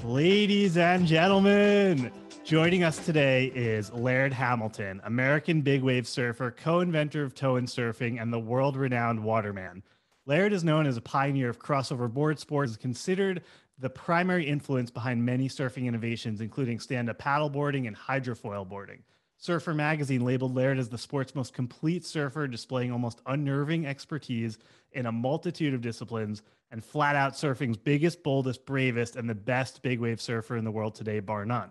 Ladies and gentlemen, joining us today is Laird Hamilton, American big wave surfer, co-inventor of tow-in surfing, and the world-renowned waterman. Laird is known as a pioneer of crossover board sports, is considered the primary influence behind many surfing innovations, including stand-up paddleboarding and hydrofoil boarding. Surfer Magazine labeled Laird as the sport's most complete surfer, displaying almost unnerving expertise in a multitude of disciplines, and flat out surfing's biggest, boldest, bravest, and the best big wave surfer in the world today, bar none.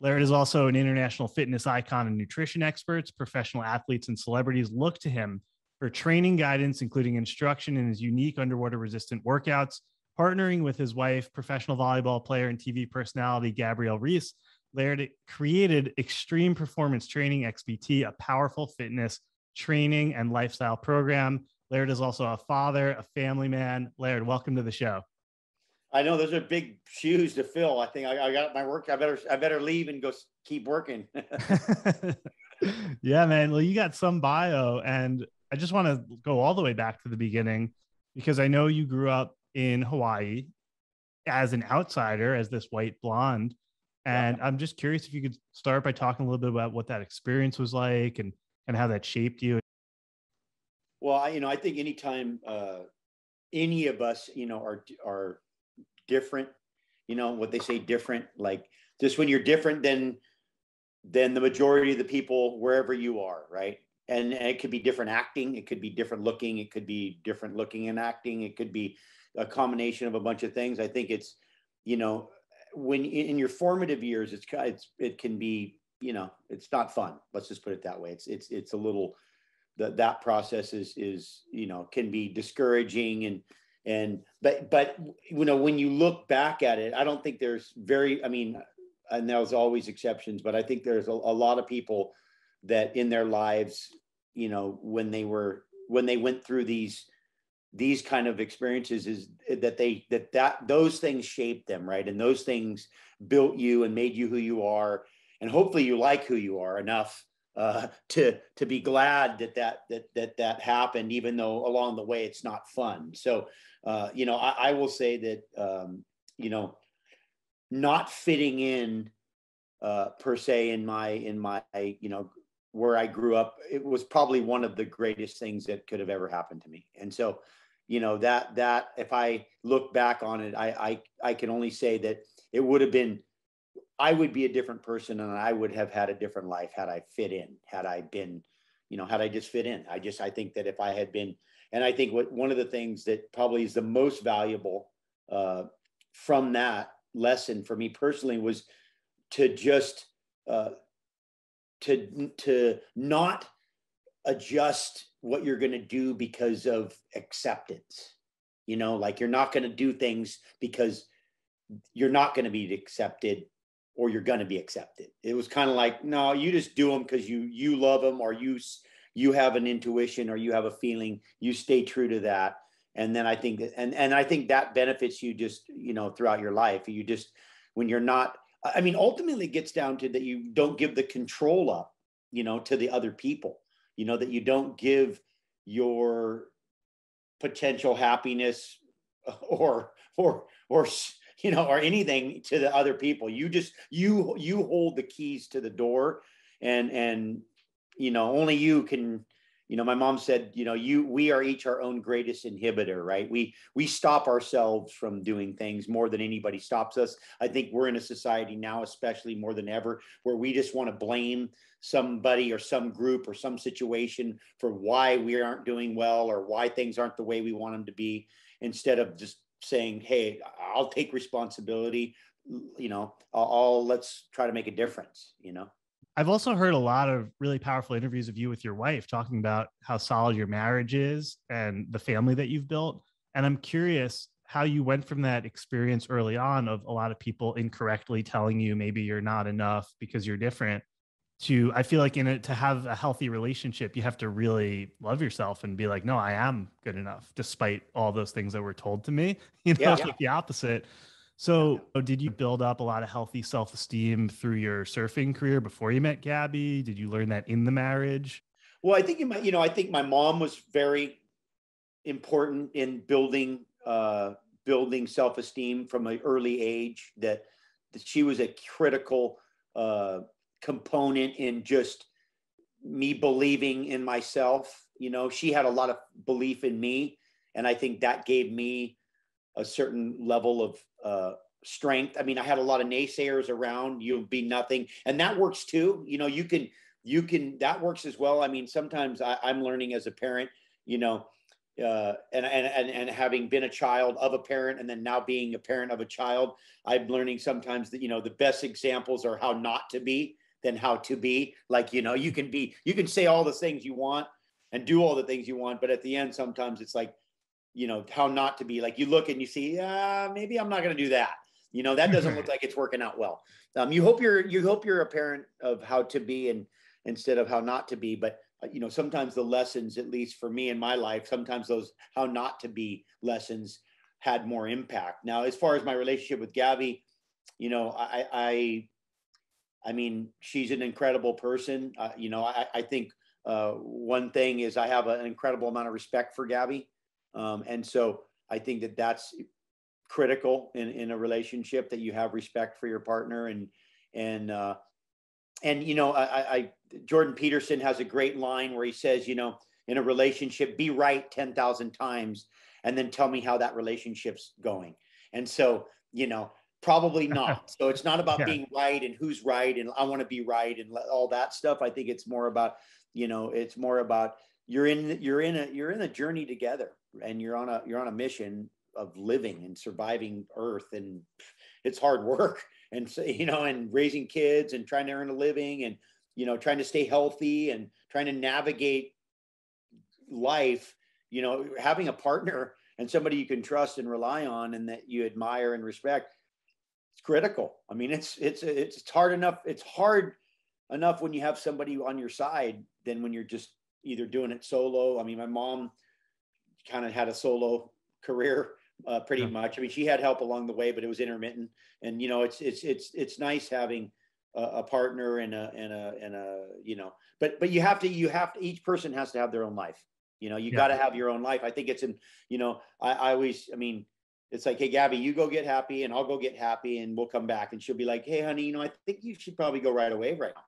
Laird is also an international fitness icon and nutrition experts. Professional athletes and celebrities look to him for training guidance, including instruction in his unique underwater resistant workouts. Partnering with his wife, professional volleyball player and TV personality Gabby Reese, Laird created Extreme Performance Training, XPT, a powerful fitness training and lifestyle program. Laird is also a father, a family man. Laird, welcome to the show. I know those are big shoes to fill. I think I got my work. I better leave and go keep working. Yeah, man. Well, you got some bio, and I just want to go all the way back to the beginning because I know you grew up in Hawaii as an outsider, as this white blonde. And I'm just curious if you could start by talking a little bit about what that experience was like and how that shaped you. Well, I think anytime any of us, are different, what they say, different, like just when you're different than the majority of the people wherever you are, right? And it could be different acting, it could be different looking, it could be different looking and acting, it could be a combination of a bunch of things. I think it's, when in your formative years, it can be, it's not fun. Let's just put it that way. It's a little. That process is can be discouraging but when you look back at it, I don't think there's and there's always exceptions, but I think there's a lot of people that in their lives, when they went through these kind of experiences, is that those things shaped them, right? And those things built you and made you who you are, and hopefully you like who you are enough to be glad that happened, even though along the way it's not fun. So, I will say that, not fitting in per se in my where I grew up, it was probably one of the greatest things that could have ever happened to me. And so, that if I look back on it, I can only say that it would have been. I would be a different person, and I would have had a different life had I fit in, had I been, had I just fit in. I think that if I had been, and I think one of the things that probably is the most valuable from that lesson for me personally was to just to not adjust what you're going to do because of acceptance. Like you're not going to do things because you're not going to be accepted, or you're going to be accepted. It was kind of like, no, you just do them because you love them, or you have an intuition, or you have a feeling. You stay true to that. And then I think that, and I think that benefits you just, throughout your life. You just, when you're not, ultimately it gets down to that you don't give the control up, to the other people, that you don't give your potential happiness or anything to the other people. You just, you hold the keys to the door, and only you can, my mom said, we are each our own greatest inhibitor, right? We stop ourselves from doing things more than anybody stops us. I think we're in a society now, especially more than ever, where we just want to blame somebody or some group or some situation for why we aren't doing well, or why things aren't the way we want them to be, instead of just saying, hey, I'll take responsibility, let's try to make a difference, I've also heard a lot of really powerful interviews of you with your wife talking about how solid your marriage is and the family that you've built. And I'm curious how you went from that experience early on of a lot of people incorrectly telling you maybe you're not enough because you're different, to, I feel like to have a healthy relationship, you have to really love yourself and be like, no, I am good enough, despite all those things that were told to me, Yeah. It's like the opposite. So did you build up a lot of healthy self-esteem through your surfing career before you met Gabby? Did you learn that in the marriage? Well, I think I think my mom was very important in building self-esteem from an early age, that she was a critical component in just me believing in myself. You know, she had a lot of belief in me, and I think that gave me a certain level of strength. I mean, I had a lot of naysayers around, you'll be nothing, and that works too. You know, you can that works as well. I mean, sometimes I'm learning as a parent, you know, and having been a child of a parent, and then now being a parent of a child, I'm learning sometimes that, you know, the best examples are how not to be than how to be. Like, you know, you can say all the things you want and do all the things you want, but at the end, sometimes it's like, you know, how not to be. Like, you look and you see, maybe I'm not going to do that. You know, that doesn't look like it's working out well. You hope you're a parent of how to be and instead of how not to be. But you know, sometimes the lessons, at least for me in my life, sometimes those how not to be lessons had more impact. Now, as far as my relationship with Gabby, you know, I mean, she's an incredible person. You know, I think one thing is I have an incredible amount of respect for Gabby. And so I think that that's critical in a relationship, that you have respect for your partner. And you know, Jordan Peterson has a great line where he says, you know, in a relationship, be right 10,000 times and then tell me how that relationship's going. And so, you know, probably not. So it's not about being right and who's right and I want to be right and all that stuff. I think it's more about, you know, it's more about you're in a journey together, and you're on a mission of living and surviving Earth, and it's hard work. And so, you know, and raising kids and trying to earn a living, and, you know, trying to stay healthy and trying to navigate life. You know, having a partner and somebody you can trust and rely on and that you admire and respect, it's critical. I mean, it's hard enough. It's hard enough when you have somebody on your side than when you're just either doing it solo. I mean, my mom kind of had a solo career pretty much. I mean, she had help along the way, but it was intermittent. And, you know, it's nice having a partner and a, you know, but you have to, each person has to have their own life. You know, you got to have your own life. I think it's you know, I mean, it's like, hey, Gabby, you go get happy and I'll go get happy and we'll come back. And she'll be like, hey, honey, you know, I think you should probably go ride a wave right now.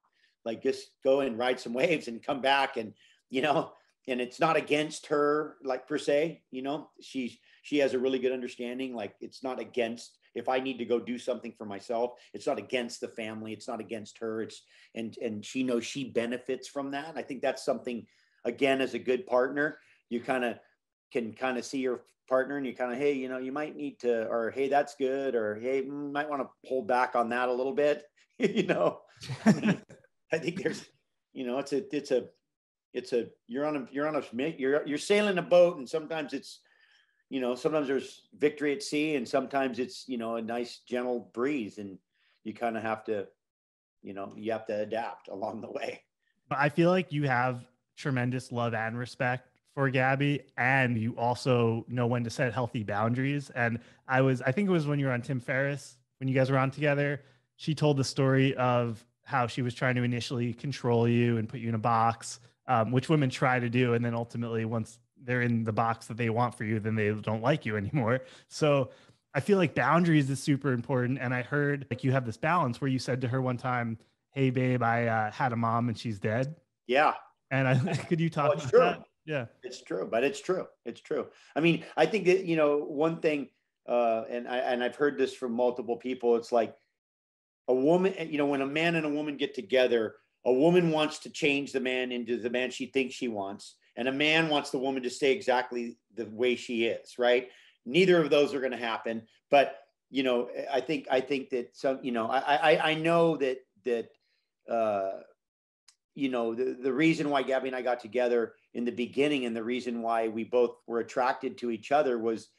Like, just go and ride some waves and come back. And, you know, and it's not against her, like, per se, you know, she has a really good understanding. Like, it's not against, if I need to go do something for myself, it's not against the family. It's not against her. And she knows she benefits from that. And I think that's something, again, as a good partner, you can see your partner and you hey, you know, you might need to, or, hey, that's good. Or, hey, you might want to hold back on that a little bit. You know, I mean, I think there's, you know, you're sailing a boat, and sometimes it's, you know, sometimes there's victory at sea, and sometimes it's, you know, a nice gentle breeze, and you kind of have to, you know, you have to adapt along the way. But I feel like you have tremendous love and respect for Gabby, and you also know when to set healthy boundaries. And I think it was when you were on Tim Ferriss, when you guys were on together, she told the story of how she was trying to initially control you and put you in a box, which women try to do. And then ultimately, once they're in the box that they want for you, then they don't like you anymore. So I feel like boundaries is super important. And I heard like you have this balance where you said to her one time, hey, babe, I had a mom and she's dead. Yeah. And could you talk about true. that? Yeah. It's true, but it's true. It's true. I mean, I think that, you know, one thing, and I've heard this from multiple people, it's like a woman, you know, when a man and a woman get together, a woman wants to change the man into the man she thinks she wants, and a man wants the woman to stay exactly the way she is, right? Neither of those are going to happen. But, you know, I think that some, you know, I know that you know, the reason why Gabby and I got together in the beginning, and the reason why we both were attracted to each other, was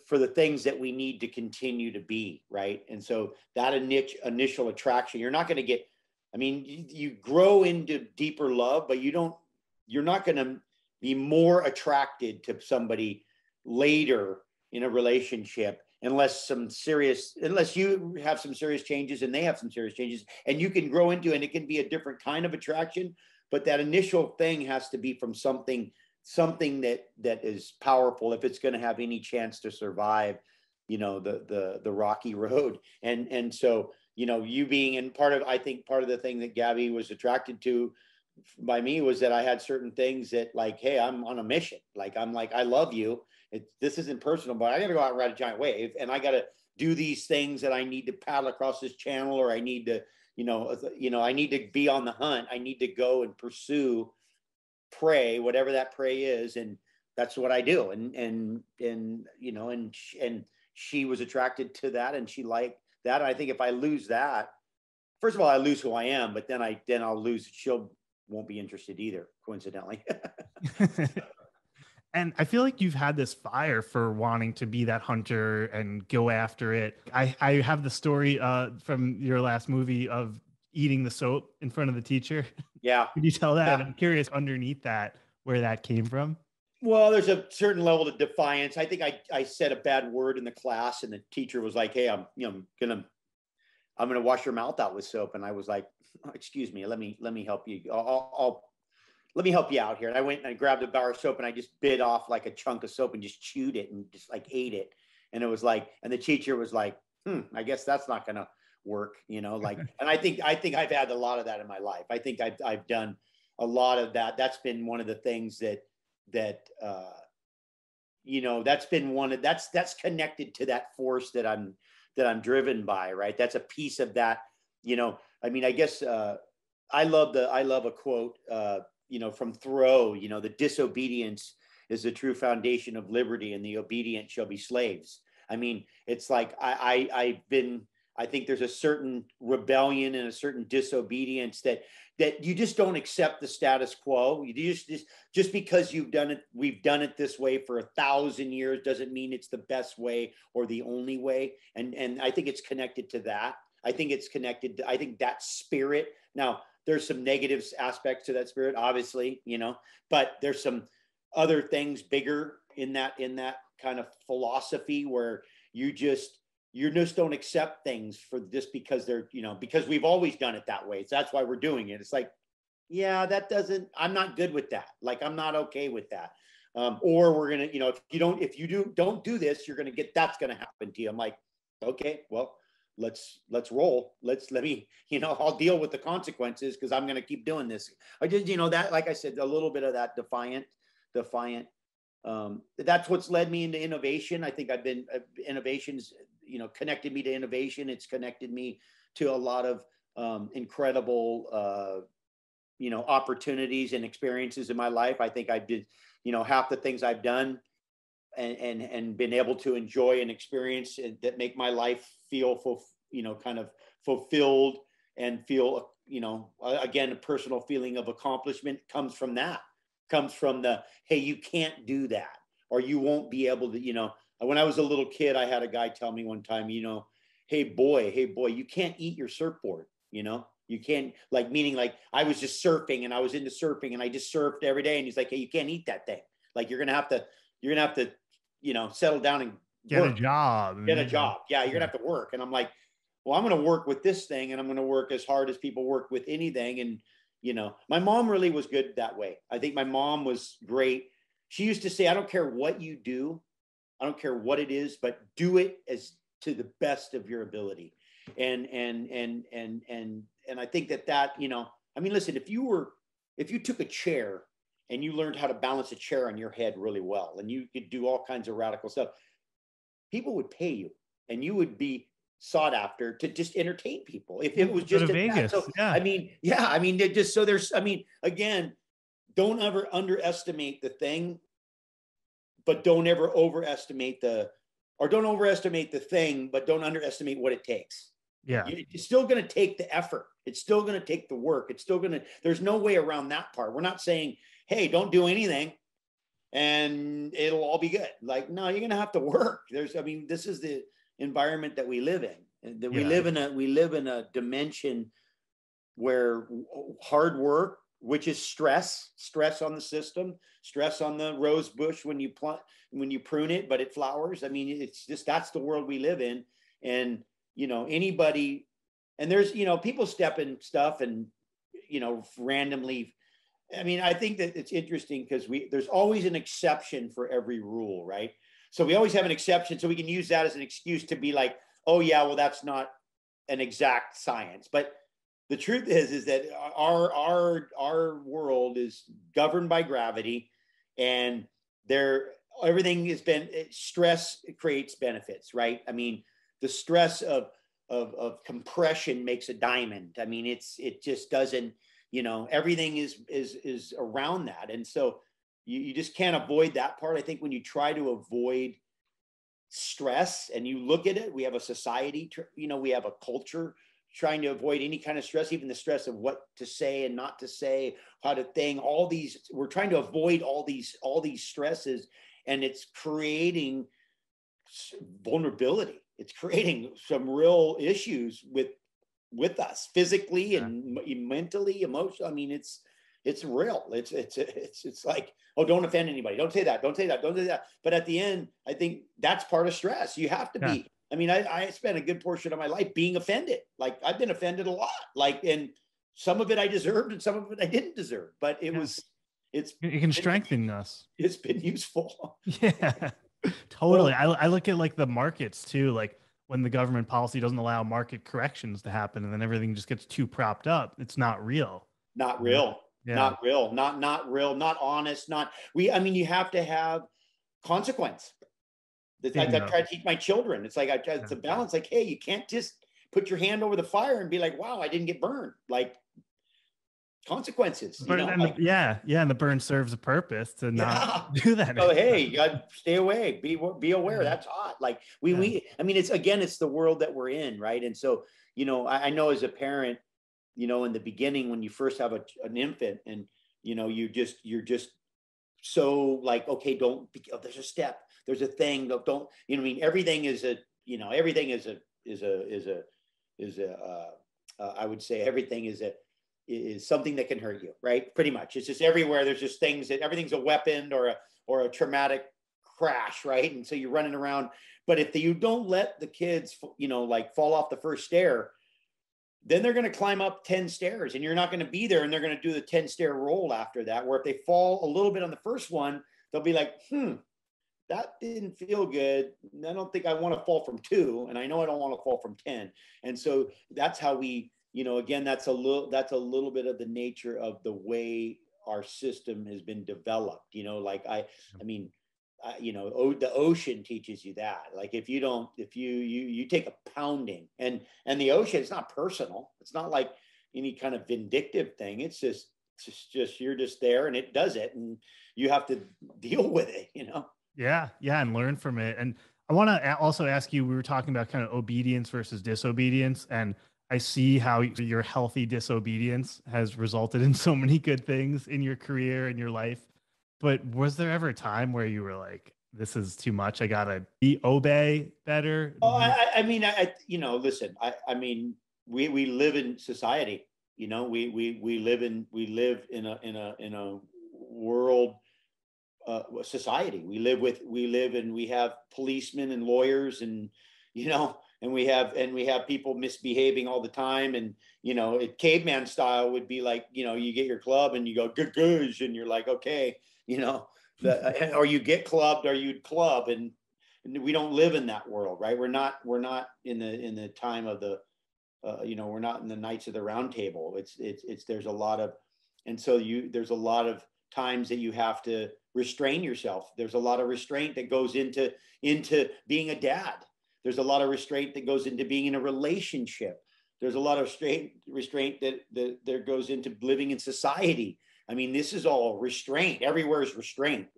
for the things that we need to continue to be, right? And so that initial attraction, you're not going to get, I mean, you grow into deeper love, but you're not going to be more attracted to somebody later in a relationship unless you have some serious changes and they have some serious changes, and you can grow into, and it can be a different kind of attraction, but that initial thing has to be from something that is powerful if it's going to have any chance to survive. the rocky road. And so, you being in I think part of the thing that Gabby was attracted to by me was that I had certain things that, like, hey, I'm on a mission. Like, I love you. This isn't personal, but I got to go out and ride a giant wave, and I got to do these things that I need to paddle across this channel, or I need to, I need to be on the hunt. I need to go and pursue prey, whatever that prey is. And that's what I do. And she was attracted to that, and she liked that. And I think if I lose that, first of all, I lose who I am, but then I'll lose, she'll won't be interested either, coincidentally. And I feel like you've had this fire for wanting to be that hunter and go after it. I have the story from your last movie of eating the soap in front of the teacher. Yeah. Could you tell that? Yeah. I'm curious underneath that, where that came from. Well, there's a certain level of defiance. I think I said a bad word in the class, and the teacher was like, "Hey, I'm gonna wash your mouth out with soap." And I was like, oh, "Excuse me, let me help you. Let me help you out here." And I went and I grabbed a bar of soap, and I just bit off like a chunk of soap and just chewed it and just like ate it. And it was like, and the teacher was like, I guess that's not gonna work, like. And I think I've had a lot of that in my life. I think I've done a lot of that. That's been one of the things that that's been that's connected to that force that I'm driven by, right? That's a piece of that. I guess I love a quote from Thoreau. The disobedience is the true foundation of liberty, and the obedient shall be slaves. I mean, it's like I think there's a certain rebellion and a certain disobedience that you just don't accept the status quo. You just because we've done it this way for 1,000 years doesn't mean it's the best way or the only way. And I think it's connected to that. I think that spirit. Now, there's some negative aspects to that spirit, obviously, but there's some other things bigger in that kind of philosophy where you just don't accept things for just because they're, because we've always done it that way. So that's why we're doing it. It's like, yeah, I'm not good with that. Like, I'm not okay with that. Or we're going to, if you don't do this, that's going to happen to you. I'm like, okay, well, let's roll. Let me, I'll deal with the consequences because I'm going to keep doing this. I just, that, like I said, a little bit of that defiant. That's what's led me into innovation. I think innovations, connected me to innovation. It's connected me to a lot of incredible, opportunities and experiences in my life. I think I did, half the things I've done and been able to enjoy and experience that make my life feel kind of fulfilled and feel, again, a personal feeling of accomplishment comes from the, hey, you can't do that, or you won't be able to, when I was a little kid, I had a guy tell me one time, hey boy, you can't eat your surfboard, you can't, like, meaning like I was just surfing and I was into surfing and I just surfed every day. And he's like, hey, you can't eat that thing. Like, you're going to have to, settle down and get work. a job. Yeah. You're going to have to work. And I'm like, well, I'm going to work with this thing, and I'm going to work as hard as people work with anything. And, my mom really was good that way. I think my mom was great. She used to say, I don't care what you do. I don't care what it is, but do it as to the best of your ability. And I think that, listen, if you took a chair and you learned how to balance a chair on your head really well, and you could do all kinds of radical stuff, people would pay you and you would be sought after to just entertain people. If it was just Vegas. So, yeah. Again, don't ever underestimate the thing, but don't ever overestimate don't overestimate the thing, but don't underestimate what it takes. Yeah. It's still going to take the effort. It's still going to take the work. There's no way around that part. We're not saying, hey, don't do anything and it'll all be good. Like, no, you're going to have to work. This is the environment that we live in. We live in a dimension where hard work, which is stress on the system, stress on the rose bush when you prune it, but it flowers. It's just, that's the world we live in. And, anybody, and there's, people step in stuff and, randomly. I think that it's interesting because there's always an exception for every rule, right? So we always have an exception. So we can use that as an excuse to be like, oh yeah, well, that's not an exact science. But the truth is that our world is governed by gravity, and everything has been stress creates benefits, right? I mean, the stress of compression makes a diamond. I mean, it just doesn't, everything is around that. And so you just can't avoid that part. I think when you try to avoid stress and you look at it, we have a society, we have a culture trying to avoid any kind of stress, even the stress of what to say and not to say, how to think, we're trying to avoid all these stresses, and it's creating vulnerability. It's creating some real issues with us physically and mentally, emotionally. I mean, it's real. It's like, oh, don't offend anybody. Don't say that. Don't say that. Don't say that. But at the end, I think that's part of stress. You have to be. I mean, I spent a good portion of my life being offended. Like, I've been offended a lot. Like, and some of it I deserved and some of it I didn't deserve. But it can strengthen us. It's been useful. Yeah, totally. I look at like the markets too, like when the government policy doesn't allow market corrections to happen and then everything just gets too propped up. It's not real. Not real. Yeah. Not real. Not real. Not honest. I mean, you have to have consequence. I try to teach my children. It's like it's a balance. Like, hey, you can't just put your hand over the fire and be like, wow, I didn't get burned. Like, consequences. And the burn serves a purpose to not do that. Oh, hey, you got to stay away. Be aware. That's hot. Like I mean, it's the world that we're in, right? And so, I know as a parent, in the beginning when you first have an infant, and you're just so like, okay, there's a step, there's a thing, don't I mean, everything is I would say everything is something that can hurt you, right? Pretty much. It's just everywhere. There's just things that everything's a weapon or a traumatic crash, right? And so you're running around. But if you don't let the kids, like fall off the first stair, then they're going to climb up 10 stairs and you're not going to be there, and they're going to do the 10-stair roll after that, where if they fall a little bit on the first one, they'll be like, that didn't feel good. I don't think I want to fall from 2, and I know I don't want to fall from 10. And so that's how we, again, that's a little bit of the nature of the way our system has been developed. Like I mean, the ocean teaches you that. Like if you take a pounding, and the ocean, it's not personal. It's not like any kind of vindictive thing. It's just you're just there, and it does it, and you have to deal with it. Yeah, and learn from it. And I want to also ask you, we were talking about kind of obedience versus disobedience, and I see how your healthy disobedience has resulted in so many good things in your career and your life. But was there ever a time where you were like, this is too much, I gotta obey better? Oh, I mean, listen, I mean, we live in society, we live in a world, society. We have policemen and lawyers, and and we have people misbehaving all the time. And caveman style would be like, you get your club and you go good, and you're like, okay, or you get clubbed, or you'd club, and we don't live in that world, right? We're not in the time of the we're not in the Knights of the Round Table. There's a lot of, and so there's a lot of times that you have to restrain yourself. There's a lot of restraint that goes into being a dad. There's a lot of restraint that goes into being in a relationship. There's a lot of restraint that goes into living in society. I mean, this is all restraint. Everywhere is restraint,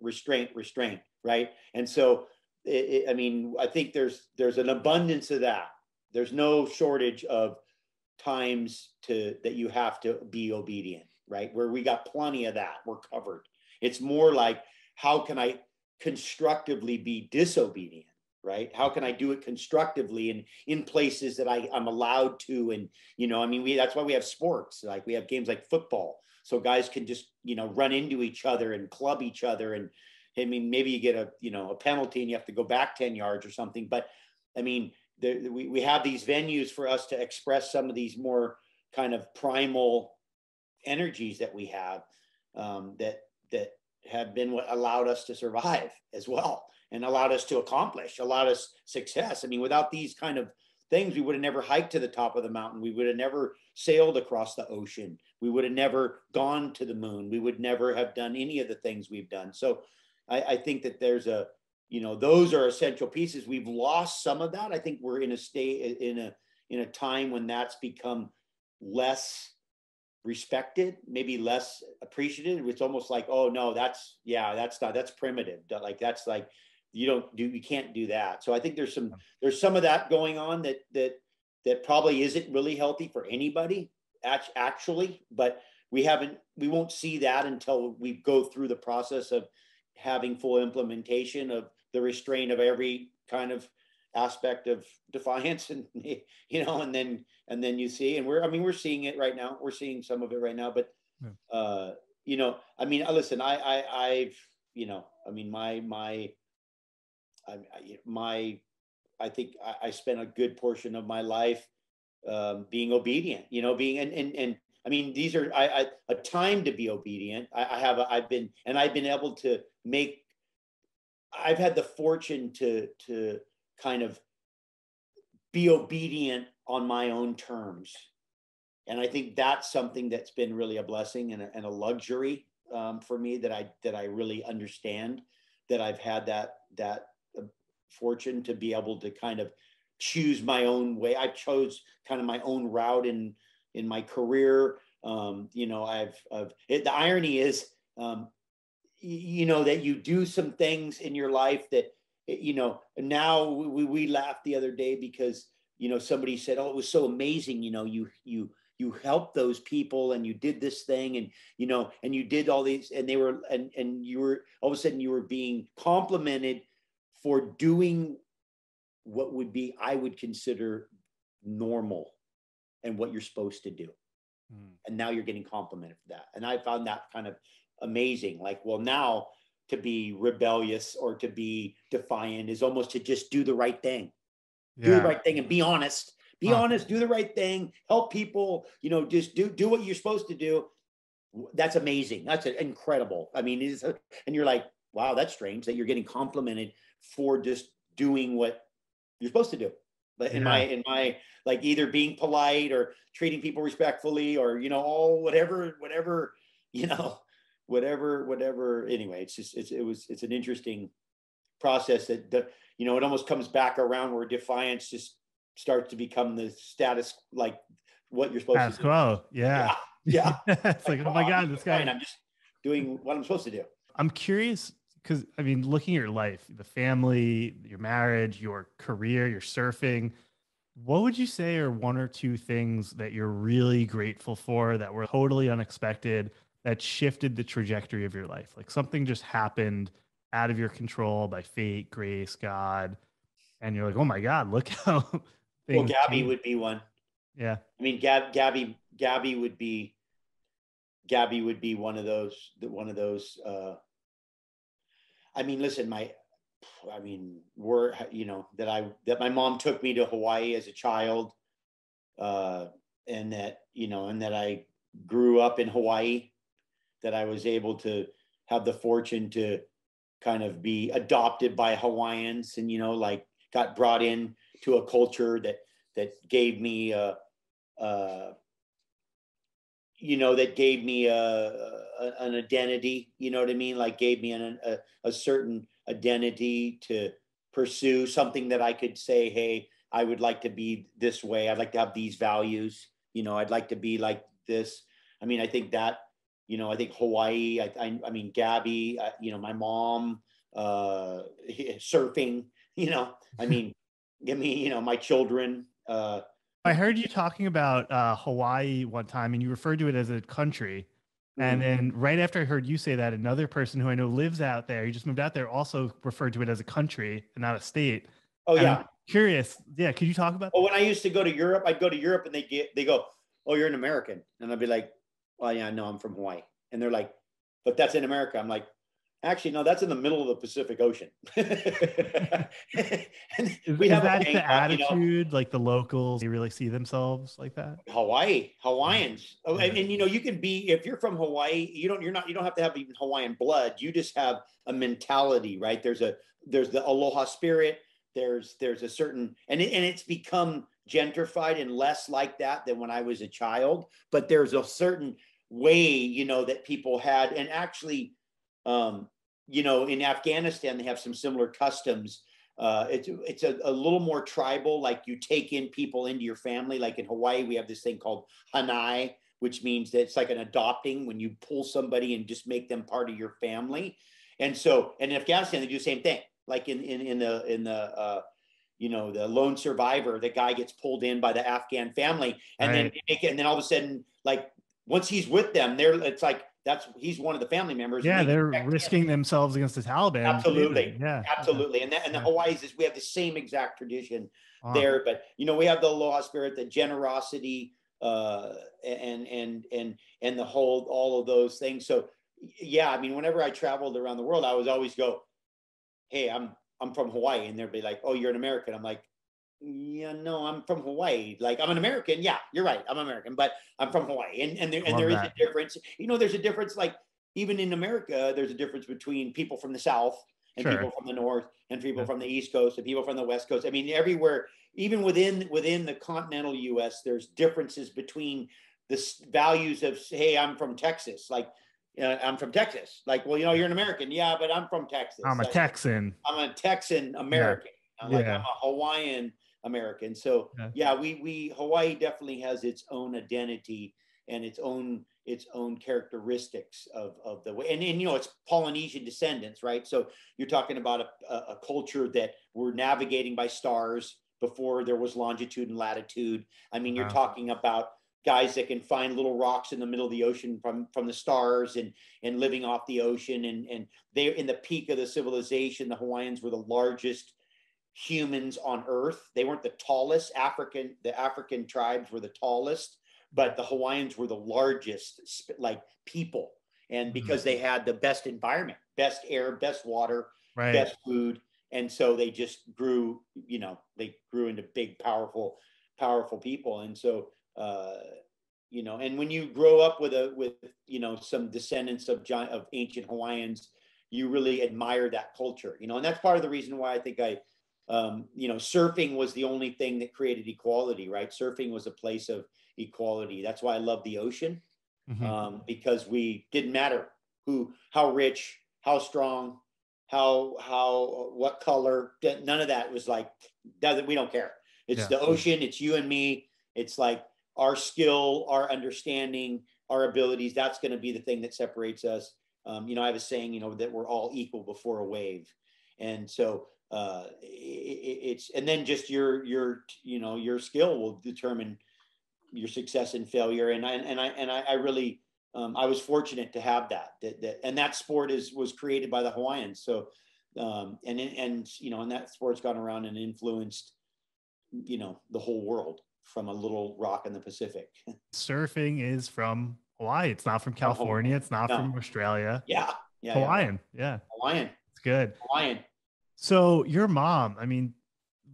right? And so, I mean, I think there's an abundance of that. There's no shortage of times that you have to be obedient, right? Where we got plenty of that. We're covered. It's more like, how can I constructively be disobedient, right? How can I do it constructively and in places that I'm allowed to? And, I mean, that's why we have sports. Like we have games like football, so guys can just, run into each other and club each other. And I mean, maybe you get a penalty and you have to go back 10 yards or something. But I mean, we have these venues for us to express some of these more kind of primal energies that we have, that have been what allowed us to survive as well. and allowed us to accomplish, allowed us success. I mean, without these kind of things, we would have never hiked to the top of the mountain. We would have never sailed across the ocean. We would have never gone to the moon. We would never have done any of the things we've done. So I think that there's a, those are essential pieces. We've lost some of that. I think we're in a state, in a time when that's become less respected, maybe less appreciated. It's almost like, oh no, that's primitive. Like, that's like, you can't do that. So I think there's some of that going on that probably isn't really healthy for anybody actually, but we won't see that until we go through the process of having full implementation of the restraint of every kind of aspect of defiance, and and then you see, and we're seeing it right now. We're seeing some of it right now, but listen, I think I spent a good portion of my life being obedient, and I mean, these are a time to be obedient. I've been able to I've had the fortune to kind of be obedient on my own terms. And I think that's something that's been really a blessing and a luxury for me, that I really understand, that I've had that fortune to be able to kind of choose my own way. I chose kind of my own route in my career. The irony is, that you do some things in your life that, now we laughed the other day because, somebody said, oh, it was so amazing. You helped those people, and you did this thing, and, and you did all these, and they were, and you were, all of a sudden you were being complimented for doing what I would consider normal and what you're supposed to do. And now you're getting complimented for that. And I found that kind of amazing. Like, well, now to be rebellious or to be defiant is almost to just do the right thing. Do the right thing and be honest. Be honest, do the right thing, help people, just do what you're supposed to do. That's amazing. That's incredible. I mean, and you're like, wow, that's strange that you're getting complimented for just doing what you're supposed to do. But in my like, either being polite or treating people respectfully, or whatever. Anyway, it's an interesting process that it almost comes back around, where defiance just starts to become the status, like what you're supposed to do. Quo. Yeah. It's like, oh my God, this guy. I'm just doing what I'm supposed to do. I'm curious, because I mean, looking at your life, the family, your marriage, your career, your surfing, what would you say are one or two things that you're really grateful for that were totally unexpected, that shifted the trajectory of your life? Like, something just happened out of your control by fate, grace, God, and you're like, oh my God, look how things. Well, Gabby would be one. Yeah. I mean, Gabby would be one of those. I mean, listen, that my mom took me to Hawaii as a child, and that I grew up in Hawaii, that I was able to have the fortune to kind of be adopted by Hawaiians, and, got brought in to a culture that gave me an identity, you know what I mean? Like, gave me a certain identity to pursue, something that I could say, hey, I would like to be this way. I'd like to have these values. I'd like to be like this. I mean, I think that, I think Hawaii, I mean, Gabby, my mom, surfing, I mean, give me, my children. I heard you talking about Hawaii one time, and you referred to it as a country. And then right after I heard you say that, another person who I know lives out there, he just moved out there, also referred to it as a country and not a state. Oh, yeah. I'm curious. Yeah. Could you talk about that? Well, when I used to go to Europe, I'd go to Europe and they go, oh, you're an American. And I'd be like, well, yeah, no, I'm from Hawaii. And they're like, but that's in America. I'm like, Actually, no, that's in the middle of the Pacific Ocean. And we Is have a that thing, the attitude, like the locals, they really see themselves like that? Hawaiians. Oh, Yeah. and you can be, if you're from Hawaii, you don't have to have even Hawaiian blood. You just have a mentality, right? There's the aloha spirit. There's a certain, and it's become gentrified and less like that than when I was a child. But there's a certain way, that people had, and actually, in Afghanistan they have some similar customs. It's a little more tribal, like you take in people into your family. Like in Hawaii, we have this thing called hanai, which means that it's like an adopting, when you pull somebody and just make them part of your family. And in Afghanistan, they do the same thing. Like in the the lone survivor, the guy gets pulled in by the Afghan family, and then all of a sudden, like once he's with them, it's like he's one of the family members. Yeah, they're risking themselves against the Taliban. Absolutely. Yeah. Absolutely. And the Hawaii's we have the same exact tradition there, but we have the aloha spirit, the generosity, and the whole, all of those things. So yeah, I mean, whenever I traveled around the world, I was always go, hey, I'm from Hawaii, and they'd be like, oh, you're an American. I'm like, yeah, no, I'm from Hawaii. Like, I'm an American. Yeah, you're right. I'm American, but I'm from Hawaii. And there is a difference. There's a difference, like even in America, there's a difference between people from the South and people from the North, and people from the East Coast and people from the West Coast. I mean, everywhere, even within the continental US, there's differences between the values of, hey, I'm from Texas. Like, I'm from Texas. Like, well, you're an American. Yeah, but I'm from Texas. I'm a Texan. I'm a Texan American. Like, I'm a Hawaiian American. So we Hawaii definitely has its own identity and its own characteristics of the way, and it's Polynesian descendants, right? So you're talking about a culture that we're navigating by stars before there was longitude and latitude. I mean, you're talking about guys that can find little rocks in the middle of the ocean from the stars and living off the ocean, and they're in the peak of the civilization. The Hawaiians were the largest humans on earth. They weren't the tallest. The African tribes were the tallest, but the Hawaiians were the largest, like, people. And because they had the best environment, best air, best water, best food. And so they just grew, they grew into big, powerful people. And so, and when you grow up with some descendants of ancient Hawaiians, you really admire that culture, and that's part of the reason why I think surfing was the only thing that created equality, right? Surfing was a place of equality. That's why I love the ocean, because we didn't matter how rich, how strong, what color, none of that was like, we don't care. It's the ocean. It's you and me. It's like our skill, our understanding, our abilities. That's going to be the thing that separates us. I have a saying, that we're all equal before a wave. And so, and then just your skill will determine your success and failure. And I really, I was fortunate to have that, and that sport was created by the Hawaiians. So, and that sport's gone around and influenced, the whole world from a little rock in the Pacific. Surfing is from Hawaii. It's not from California. It's not from Australia. Yeah. Hawaiian. Yeah. Hawaiian. It's good. Hawaiian. So your mom, I mean,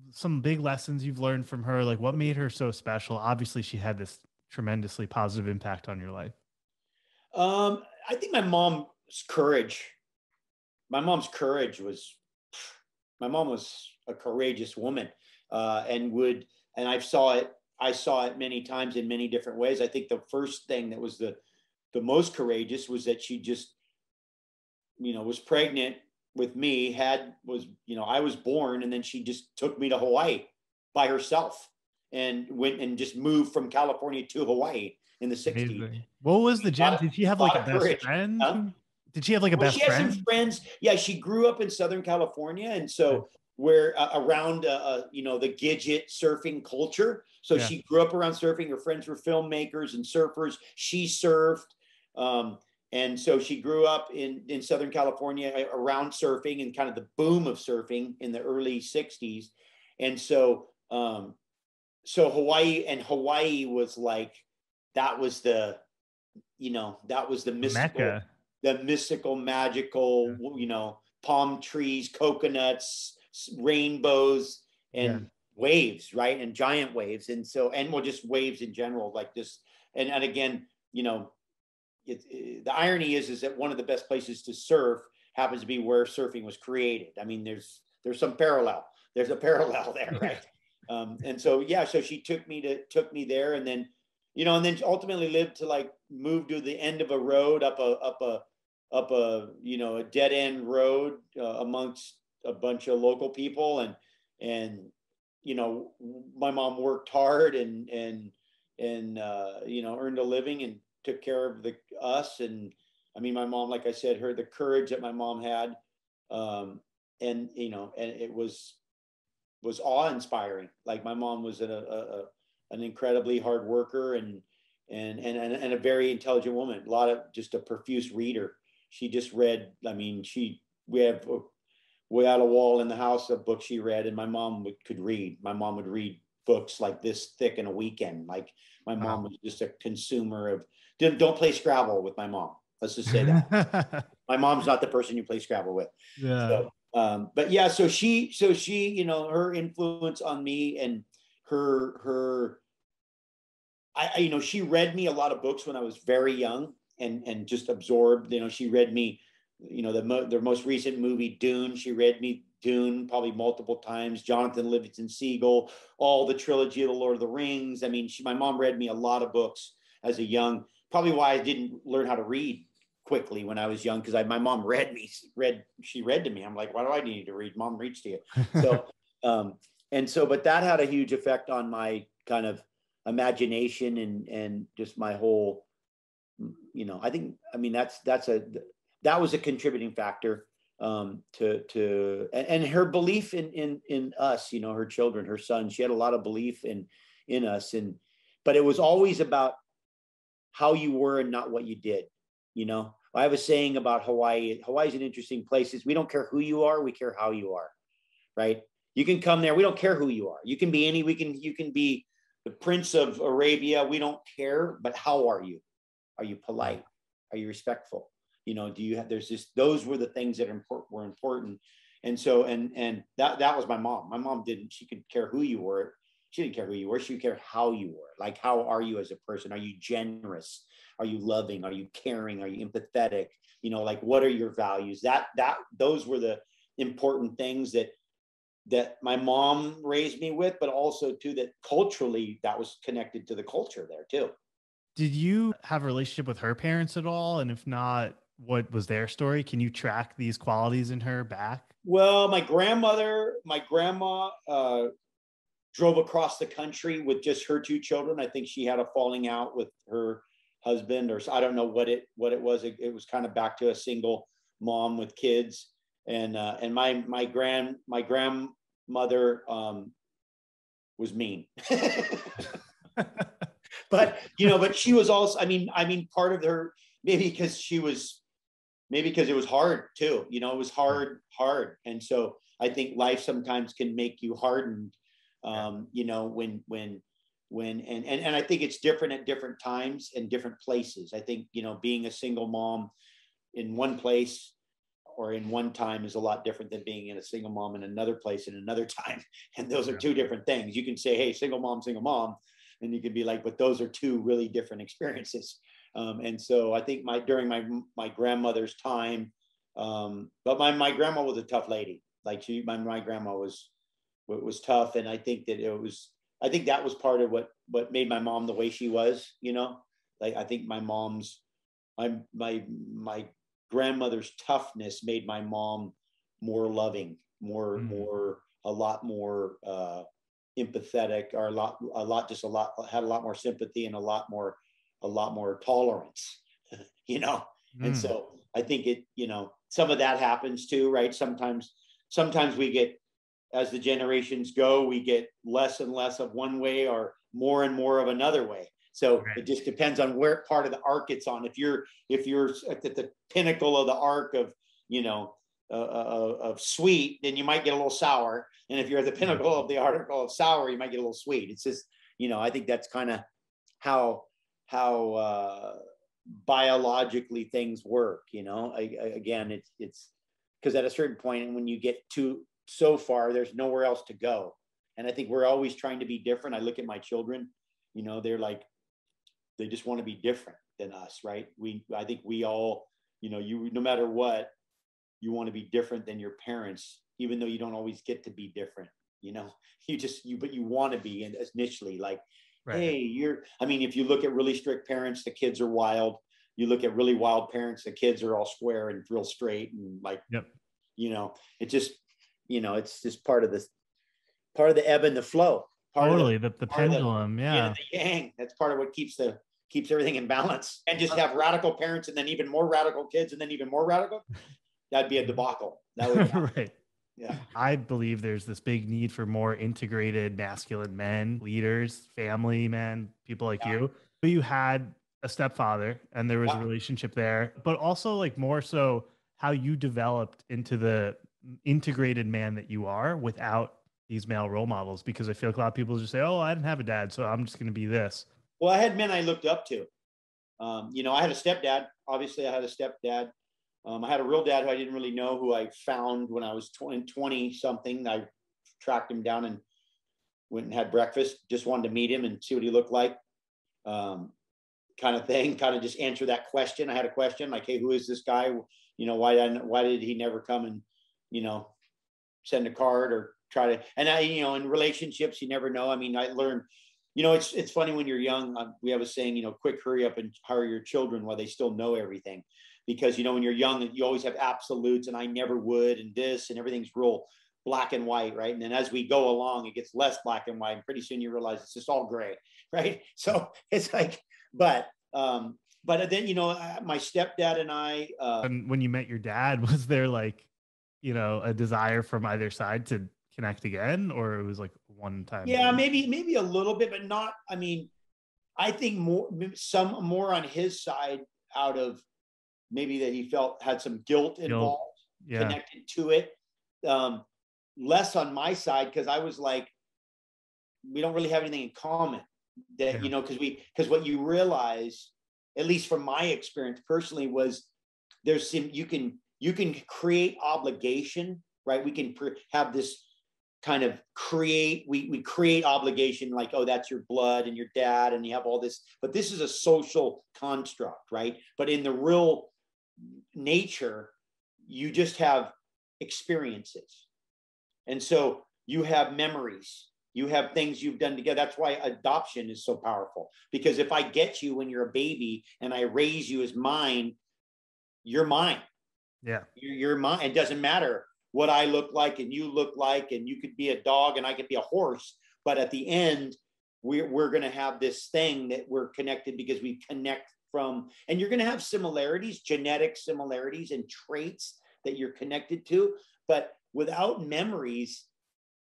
some big lessons you've learned from her, like what made her so special? Obviously she had this tremendously positive impact on your life. I think my mom's courage was, my mom was a courageous woman, and I saw it many times in many different ways. I think the first thing that was the most courageous was that she just, was pregnant with me, I was born, and then she just took me to Hawaii by herself and went and just moved from California to Hawaii in the 60s. Amazing. What was the gem? Did she have like a best friend? Huh? Did she have like a best friend? She had some friends. Yeah, she grew up in Southern California. And so we're around, the Gidget surfing culture. So she grew up around surfing. Her friends were filmmakers and surfers. She surfed. And so she grew up in Southern California around surfing and kind of the boom of surfing in the early 60s. And so, Hawaii was like, that was the mystical Mecca. the mystical, magical, palm trees, coconuts, rainbows, and waves, right? And giant waves. And so, and well, just waves in general, like this. And again, the irony is that one of the best places to surf happens to be where surfing was created. I mean, there's some parallel. There's a parallel there, right? And so, so she took me there, and then, and then ultimately lived to like move to the end of a road up a a dead end road amongst a bunch of local people, and my mom worked hard and earned a living and took care of us. And I mean, my mom, like I said, the courage that my mom had, and it was awe-inspiring. Like, my mom was an incredibly hard worker and a very intelligent woman. Just a profuse reader. She just read. I mean, we had a wall in the house of books she read, and my mom could read. My mom would read books like this thick in a weekend. Like, my mom was just a consumer of. Don't play Scrabble with my mom. Let's just say that. My mom's not the person you play Scrabble with. Yeah. So, but yeah, so she, her influence on me, and she read me a lot of books when I was very young, and just absorbed. She read me, the most recent movie, Dune. She read me Dune probably multiple times. Jonathan Livingston Seagull, all the trilogy of the Lord of the Rings. I mean, my mom read me a lot of books as a young. Probably why I didn't learn how to read quickly when I was young, because my mom she read to me. I'm like, why do I need to read? Mom reads to you. So, but that had a huge effect on my kind of imagination and just my whole, I think, I mean, that was a contributing factor to her belief in us, her children, her son. She had a lot of belief in us, but it was always about how you were and not what you did. I have a saying about Hawaii. Hawaii's an interesting place. We don't care who you are, we care how you are, right? You can come there. We don't care who you are. You can be you can be the Prince of Arabia. We don't care, but how are you? Are you polite? Are you respectful? Do you have, those were the things that were important. And so, and that was my mom. My mom she could care who you were. She didn't care who you were. She cared how you were. Like, how are you as a person? Are you generous? Are you loving? Are you caring? Are you empathetic? Like, what are your values? Those were the important things that my mom raised me with, but also too, that culturally that was connected to the culture there too. Did you have a relationship with her parents at all? And if not, what was their story? Can you track these qualities in her back? Well, my grandma drove across the country with just her two children. I think she had a falling out with her husband, or I don't know what it was. It was kind of back to a single mom with kids. And my grandmother was mean. But she was also, I mean, part of her, maybe because it was hard too. It was hard. And so I think life sometimes can make you hardened. When I think it's different at different times and different places. I think, being a single mom in one place or in one time is a lot different than being in a single mom in another place in another time. And those are two different things. You can say, hey, single mom. And you could be like, but those are two really different experiences. And so I think during my grandmother's time, but my grandma was a tough lady. Like, my grandma was tough. And I think that was part of what made my mom the way she was, like, I think my grandmother's toughness made my mom more loving, a lot more empathetic, or had a lot more sympathy and a lot more tolerance, And so I think some of that happens too, right? Sometimes we get, as the generations go, we get less and less of one way or more and more of another way. So It just depends on where part of the arc it's on. If you're at the pinnacle of the arc of, of sweet, then you might get a little sour. And if you're at the pinnacle of the article of sour, you might get a little sweet. It's just, I think that's kind of how biologically things work, again, it's because at a certain point, and when you get to so far, there's nowhere else to go. And I think we're always trying to be different. I look at my children, they're like, they just want to be different than us, right? I think we all, no matter what, you want to be different than your parents, even though you don't always get to be different, but you want to be, and initially, like, right. Hey, if you look at really strict parents, the kids are wild. You look at really wild parents, the kids are all square and real straight, and like, yep. It just, it's just part of the ebb and the flow. Totally, the pendulum, yeah, the yang. That's part of what keeps everything in balance. And just have radical parents, and then even more radical kids, and then even more radical. That'd be a debacle. That would right. Yeah. I believe there's this big need for more integrated masculine men, leaders, family men, people like you. You had a stepfather and there was a relationship there, but also like more so how you developed into the integrated man that you are without these male role models, because I feel like a lot of people just say, oh, I didn't have a dad, so I'm just going to be this. Well, I had men I looked up to. I had a stepdad. Obviously, I had a stepdad. I had a real dad who I didn't really know, who I found when I was 20 something. I tracked him down and went and had breakfast. Just wanted to meet him and see what he looked like, kind of thing. Kind of just answer that question. I had a question like, hey, who is this guy? Why did he never come and, send a card or try to, and in relationships, you never know. I mean, I learned, it's funny when you're young, we have a saying, quick, hurry up and hire your children while they still know everything. Because, when you're young, you always have absolutes, and I never would, and this, and everything's real black and white, right? And then as we go along, it gets less black and white, and pretty soon you realize it's just all gray, right? So it's like, but then, my stepdad and I. And when you met your dad, was there like, a desire from either side to connect again, or it was like one time? Yeah, maybe a little bit, but not. I mean, I think more on his side, out of maybe that he had some guilt involved, connected to it. Less on my side, because I was like, we don't really have anything in common. That because what you realize, at least from my experience personally, was there's some you can create obligation, right? We can have this kind of we create obligation, like, oh, that's your blood and your dad, and you have all this, but this is a social construct, right? But in the real nature, you just have experiences, and so you have memories, you have things you've done together. That's why adoption is so powerful, because if I get you when you're a baby and I raise you as mine, you're mine. Yeah, you're mine. It doesn't matter what I look like and you look like, and you could be a dog and I could be a horse, but at the end, we're going to have this thing that we're connected, because we connect from, and you're going to have similarities, genetic similarities and traits that you're connected to, but without memories,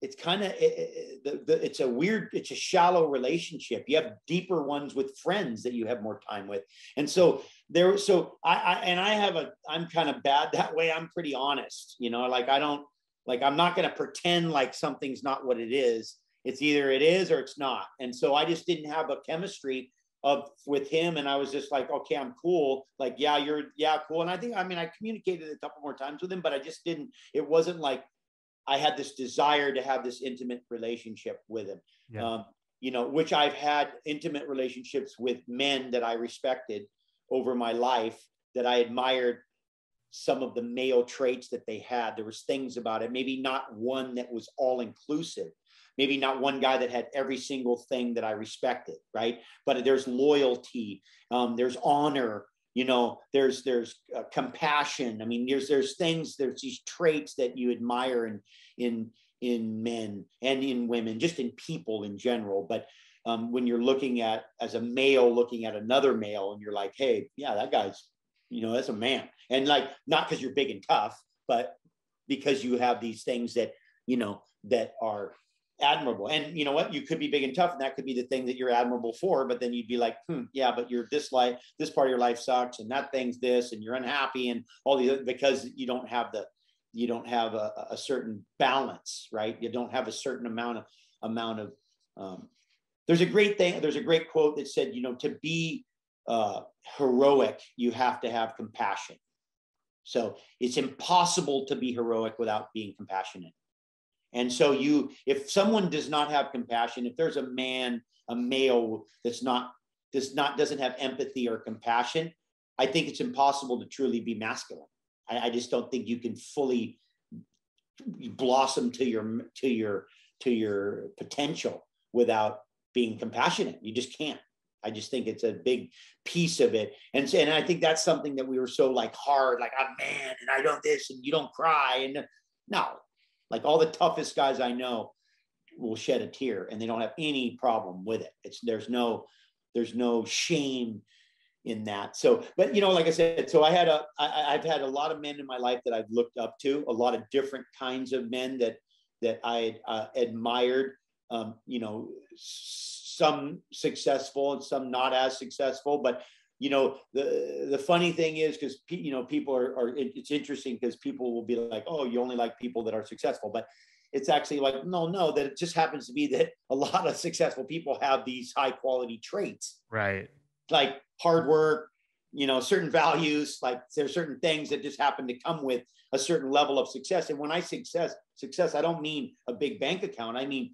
it's kind of, it's a shallow relationship. You have deeper ones with friends that you have more time with. And so I'm kind of bad that way. I'm pretty honest, like I'm not going to pretend like something's not what it is. It's either it is or it's not. And so I just didn't have a chemistry with him. And I was just like, okay, I'm cool. Like, cool. And I communicated a couple more times with him, but I just didn't, it wasn't like I had this desire to have this intimate relationship with him. Yeah. Which I've had intimate relationships with men that I respected over my life, that I admired some of the male traits that they had. There was things about it, maybe not one that was all inclusive, maybe not one guy that had every single thing that I respected, right? But there's loyalty, there's honor, there's compassion. I mean, there's things, there's these traits that you admire in men and in women, just in people in general. But when you're looking at, as a male, looking at another male, and you're like, hey, yeah, that guy's, that's a man. And like, not because you're big and tough, but because you have these things that, that are admirable. And you know what, you could be big and tough, and that could be the thing that you're admirable for, but then you'd be like, yeah, but you're this part of your life sucks, and that thing's this, and you're unhappy, and all these, because you don't have a certain balance, right? You don't have a certain amount of there's a great quote that said, to be heroic, you have to have compassion. So it's impossible to be heroic without being compassionate. And so if someone does not have compassion, if there's a male doesn't have empathy or compassion, I think it's impossible to truly be masculine. I just don't think you can fully blossom to your potential without being compassionate. You just can't. I just think it's a big piece of it. And I think that's something that we were so like hard, like I'm a man and I don't this and you don't cry. And no, like all the toughest guys I know will shed a tear and they don't have any problem with it. There's no shame in that. So, but like I said, so I've had a lot of men in my life that I've looked up to, a lot of different kinds of men that I admired, some successful and some not as successful. But the funny thing is, because people are it's interesting because people will be like, oh, you only like people that are successful, but it's actually like no, that it just happens to be that a lot of successful people have these high quality traits, right? Like hard work, certain values, like there's certain things that just happen to come with a certain level of success. And when I success, I don't mean a big bank account. I mean,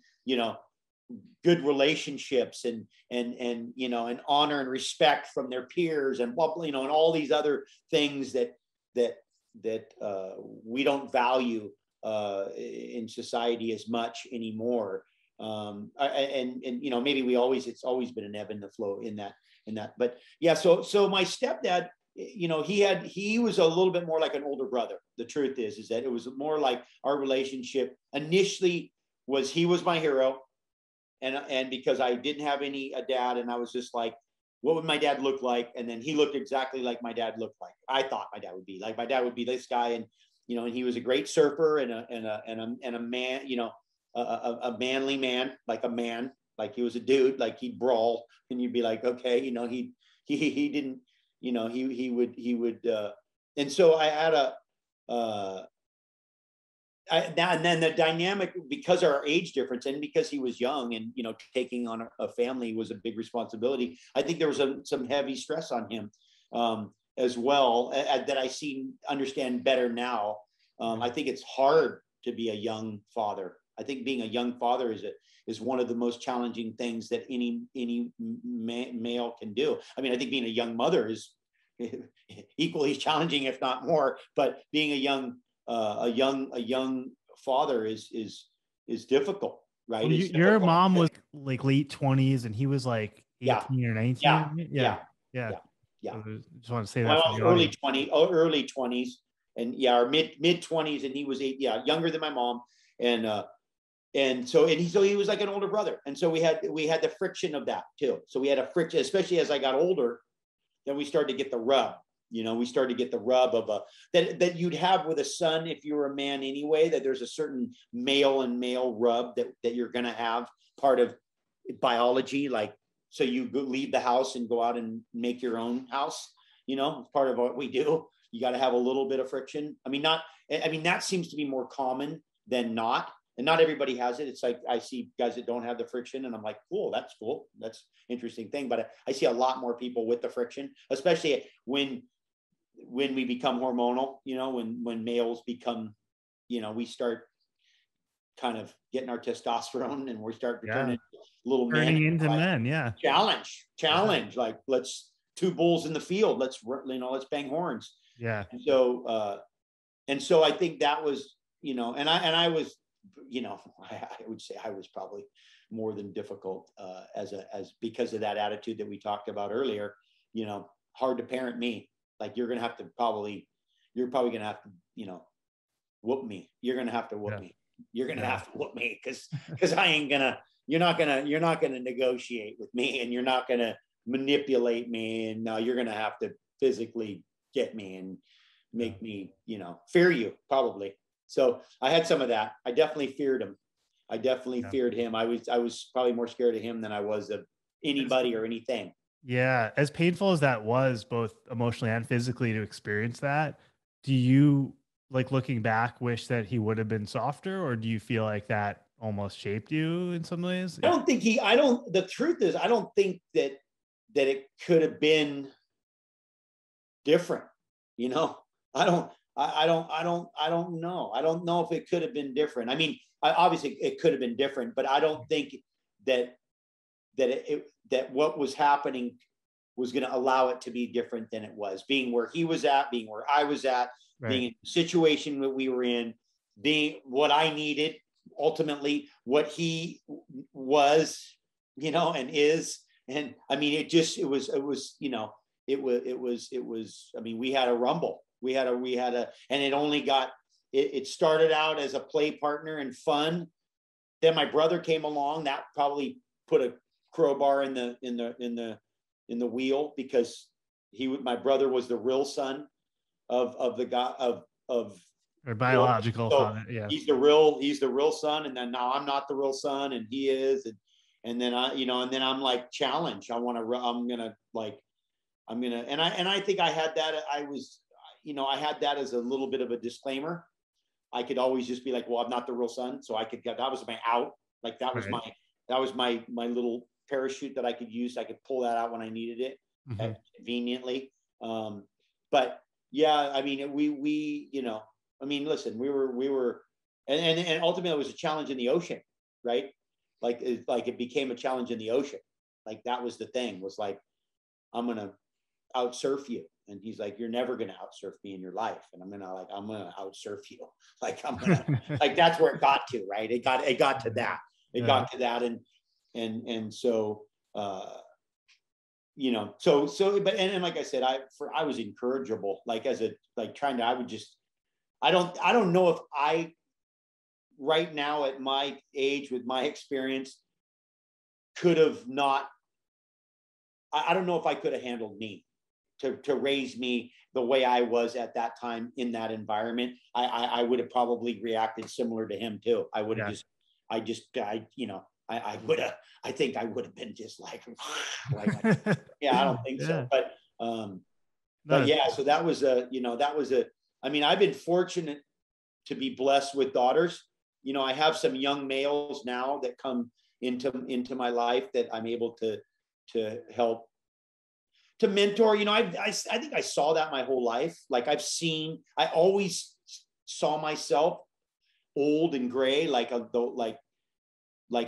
good relationships and honor and respect from their peers and and all these other things that we don't value in society as much anymore. Maybe it's always been an ebb and the flow in that. But yeah, so my stepdad, he was a little bit more like an older brother. The truth is that it was more like our relationship initially he was my hero. And because I didn't have a dad, and I was just like, what would my dad look like? And then he looked exactly like my dad looked like. I thought my dad would be like, my dad would be this guy. And, and he was a great surfer and a man, a manly man, like a man, like he was a dude, like he'd brawl and you'd be like, okay, he didn't, he would, and so I had and then the dynamic, because of our age difference and because he was young and, taking on a family was a big responsibility. I think there was some heavy stress on him as well that I understand better now. I think it's hard to be a young father. I think being a young father is one of the most challenging things that any male can do. I mean, I think being a young mother is equally challenging, if not more, but being a young father is difficult, right? Well, your mom was like late 20s and he was like 18 or 19. Yeah. So just want to say that. Well, early 20s, and or mid 20s, and he was younger than my mom, and so he was like an older brother, and so we had the friction of that too. So we had a friction, especially as I got older. Then we started to get the rub. We started to get the rub of that you'd have with a son if you were a man anyway, that there's a certain male and male rub that you're going to have, part of biology. Like, so you leave the house and go out and make your own house, it's part of what we do. You got to have a little bit of friction. I mean, that seems to be more common than not. And not everybody has it. It's like, I see guys that don't have the friction and I'm like, cool. That's interesting thing. But I see a lot more people with the friction, especially when we become hormonal, when males become, we start kind of getting our testosterone and we start returning little men. Turning into men, yeah. Challenge. Like, let's 2 bulls in the field. Let's bang horns. Yeah. And so I think that was, and I was, I would say I was probably more than difficult as because of that attitude that we talked about earlier, hard to parent me. Like, you're probably going to have to, whoop me. You're going to have to whoop me. You're going to have to whoop me because you're not going to negotiate with me, and you're not going to manipulate me. And now you're going to have to physically get me and make me, fear you probably. So I had some of that. I definitely feared him. Feared him. I was probably more scared of him than I was of anybody or anything. Yeah. As painful as that was, both emotionally and physically, to experience that, do you, like, looking back, wish that he would have been softer, or do you feel like that almost shaped you in some ways? The truth is, I don't think that that it could have been different. You know, I don't know. I don't know if it could have been different. I mean, obviously it could have been different, but I don't think that what was happening was going to allow it to be different than it was. Being where he was at, being where I was at, Right. being in the situation that we were in, being what I needed, ultimately what he was, you know, and is. And I mean, it was, you know, it was, I mean, we had a rumble. We had a, and it only got, it started out as a play partner and fun. Then my brother came along. That probably put a crowbar in the wheel, because my brother was the real son of the guy of Or biological so father. Yeah. he's the real son. And then now I'm not the real son and he is. And then I'm like challenged. And I think I had that. I had that as a little bit of a disclaimer. I could always just be like, well, I'm not the real son. So that was my out. Like that was my little parachute that I could use. I could pull that out when I needed it conveniently. But yeah, I mean, we, you know, I mean, listen, we were, and ultimately it was a challenge in the ocean, right? Like it became a challenge in the ocean. Like that was the thing, was like, I'm going to outsurf you. And he's like, you're never going to outsurf me in your life. And I'm going to outsurf you. Like, like, that's where it got to, right? It got to that. It got to that. And so, you know, but like I said, I was incorrigible, like I don't know if I, right now at my age, with my experience, could have not, I don't know if I could have handled me to raise me the way I was at that time in that environment. I would have probably reacted similar to him too. I would have I think I would have been just like yeah, I don't think so. But yeah, so that was I mean, I've been fortunate to be blessed with daughters. You know, I have some young males now that come into my life that I'm able to help, to mentor. You know, I think I saw that my whole life. Like I always saw myself old and gray, like a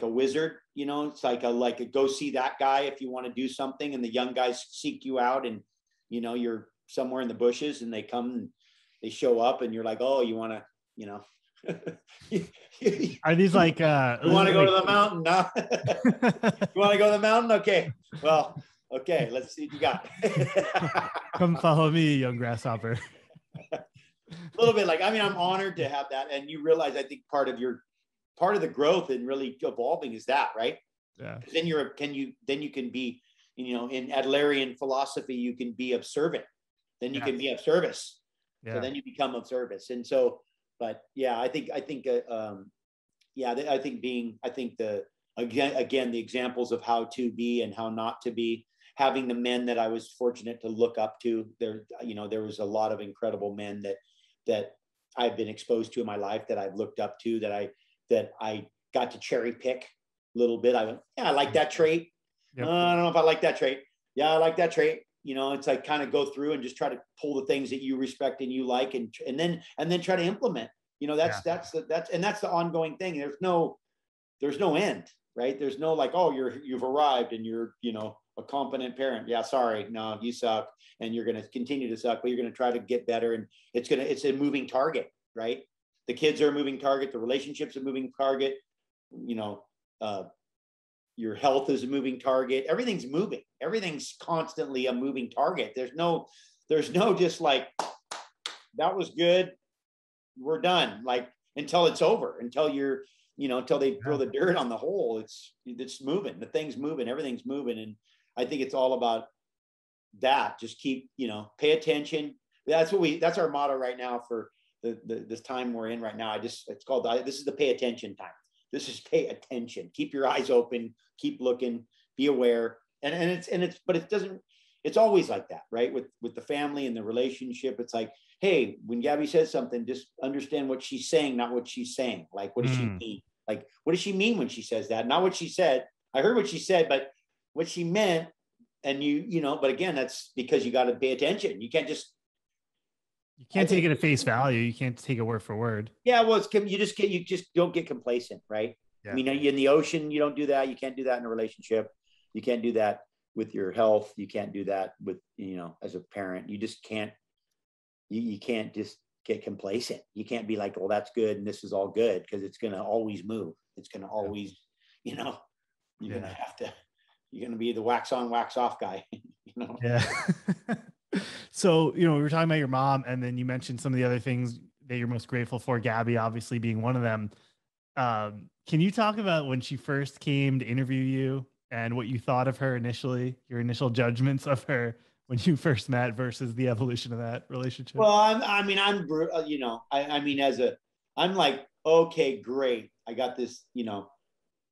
wizard. You know, it's like a go see that guy if you want to do something, and the young guys seek you out, and you know, you're somewhere in the bushes, and they come and they show up, and you're like, oh, you want to, you know. Are these like you want to go to the mountain? No? You want to go to the mountain? Okay, well, okay, let's see what you got. Come follow me, young grasshopper. A little bit, like, I mean, I'm honored to have that. And you realize, I think part of the growth and really evolving is that, right? Yeah. Then you can be, you know, in Adlerian philosophy, you can be of servant. Then you can be of service. Yeah. So then you become of service. And so, but yeah, I think the examples of how to be and how not to be, having the men that I was fortunate to look up to there, you know, there was a lot of incredible men that I've been exposed to in my life, that I've looked up to, that I got to cherry pick a little bit. I went, yeah, I like that trait. Yep. I don't know if I like that trait. Yeah, I like that trait. You know, it's like kind of go through and just try to pull the things that you respect and you like, and then try to implement. You know, that's the ongoing thing. There's no end, right? There's no like, oh, you've arrived and you're, you know, a competent parent. Yeah, sorry, no, you suck, and you're going to continue to suck, but you're going to try to get better, and it's a moving target, right? The kids are a moving target. The relationship's a moving target. You know, your health is a moving target. Everything's moving. Everything's constantly a moving target. There's no just like, that was good, we're done, like, until it's over, until you're, you know, until they throw the dirt on the hole. It's moving. The thing's moving. Everything's moving. And I think it's all about that. Just keep, you know, pay attention. That's our motto right now for this time we're in right now. This is the pay attention time. This is pay attention. Keep your eyes open. Keep looking. Be aware. It's always like that, right? With the family and the relationship, it's like, hey, when Gabby says something, just understand what she's saying, not what she's saying. Like, what does she mean? Like, what does she mean when she says that? Not what she said. I heard what she said, but what she meant and but again, that's because you got to pay attention. You can't just, You can't take it at face value. You can't take it word for word. yeah. Well, you just don't get complacent, right? Yeah. I mean, in the ocean, you don't do that. You can't do that in a relationship. You can't do that with your health. You can't do that with, as a parent. You just can't, you can't just get complacent. You can't be like, well, that's good and this is all good, because it's going to always move. It's going to always, you're going to have to, you're going to be the wax on, wax off guy, Yeah. So, we were talking about your mom, and then you mentioned some of the other things that you're most grateful for, Gabby obviously being one of them. Can you talk about when she first came to interview you and what you thought of her initially, your initial judgments of her when you first met versus the evolution of that relationship? Well, I'm like, okay, great. I got this,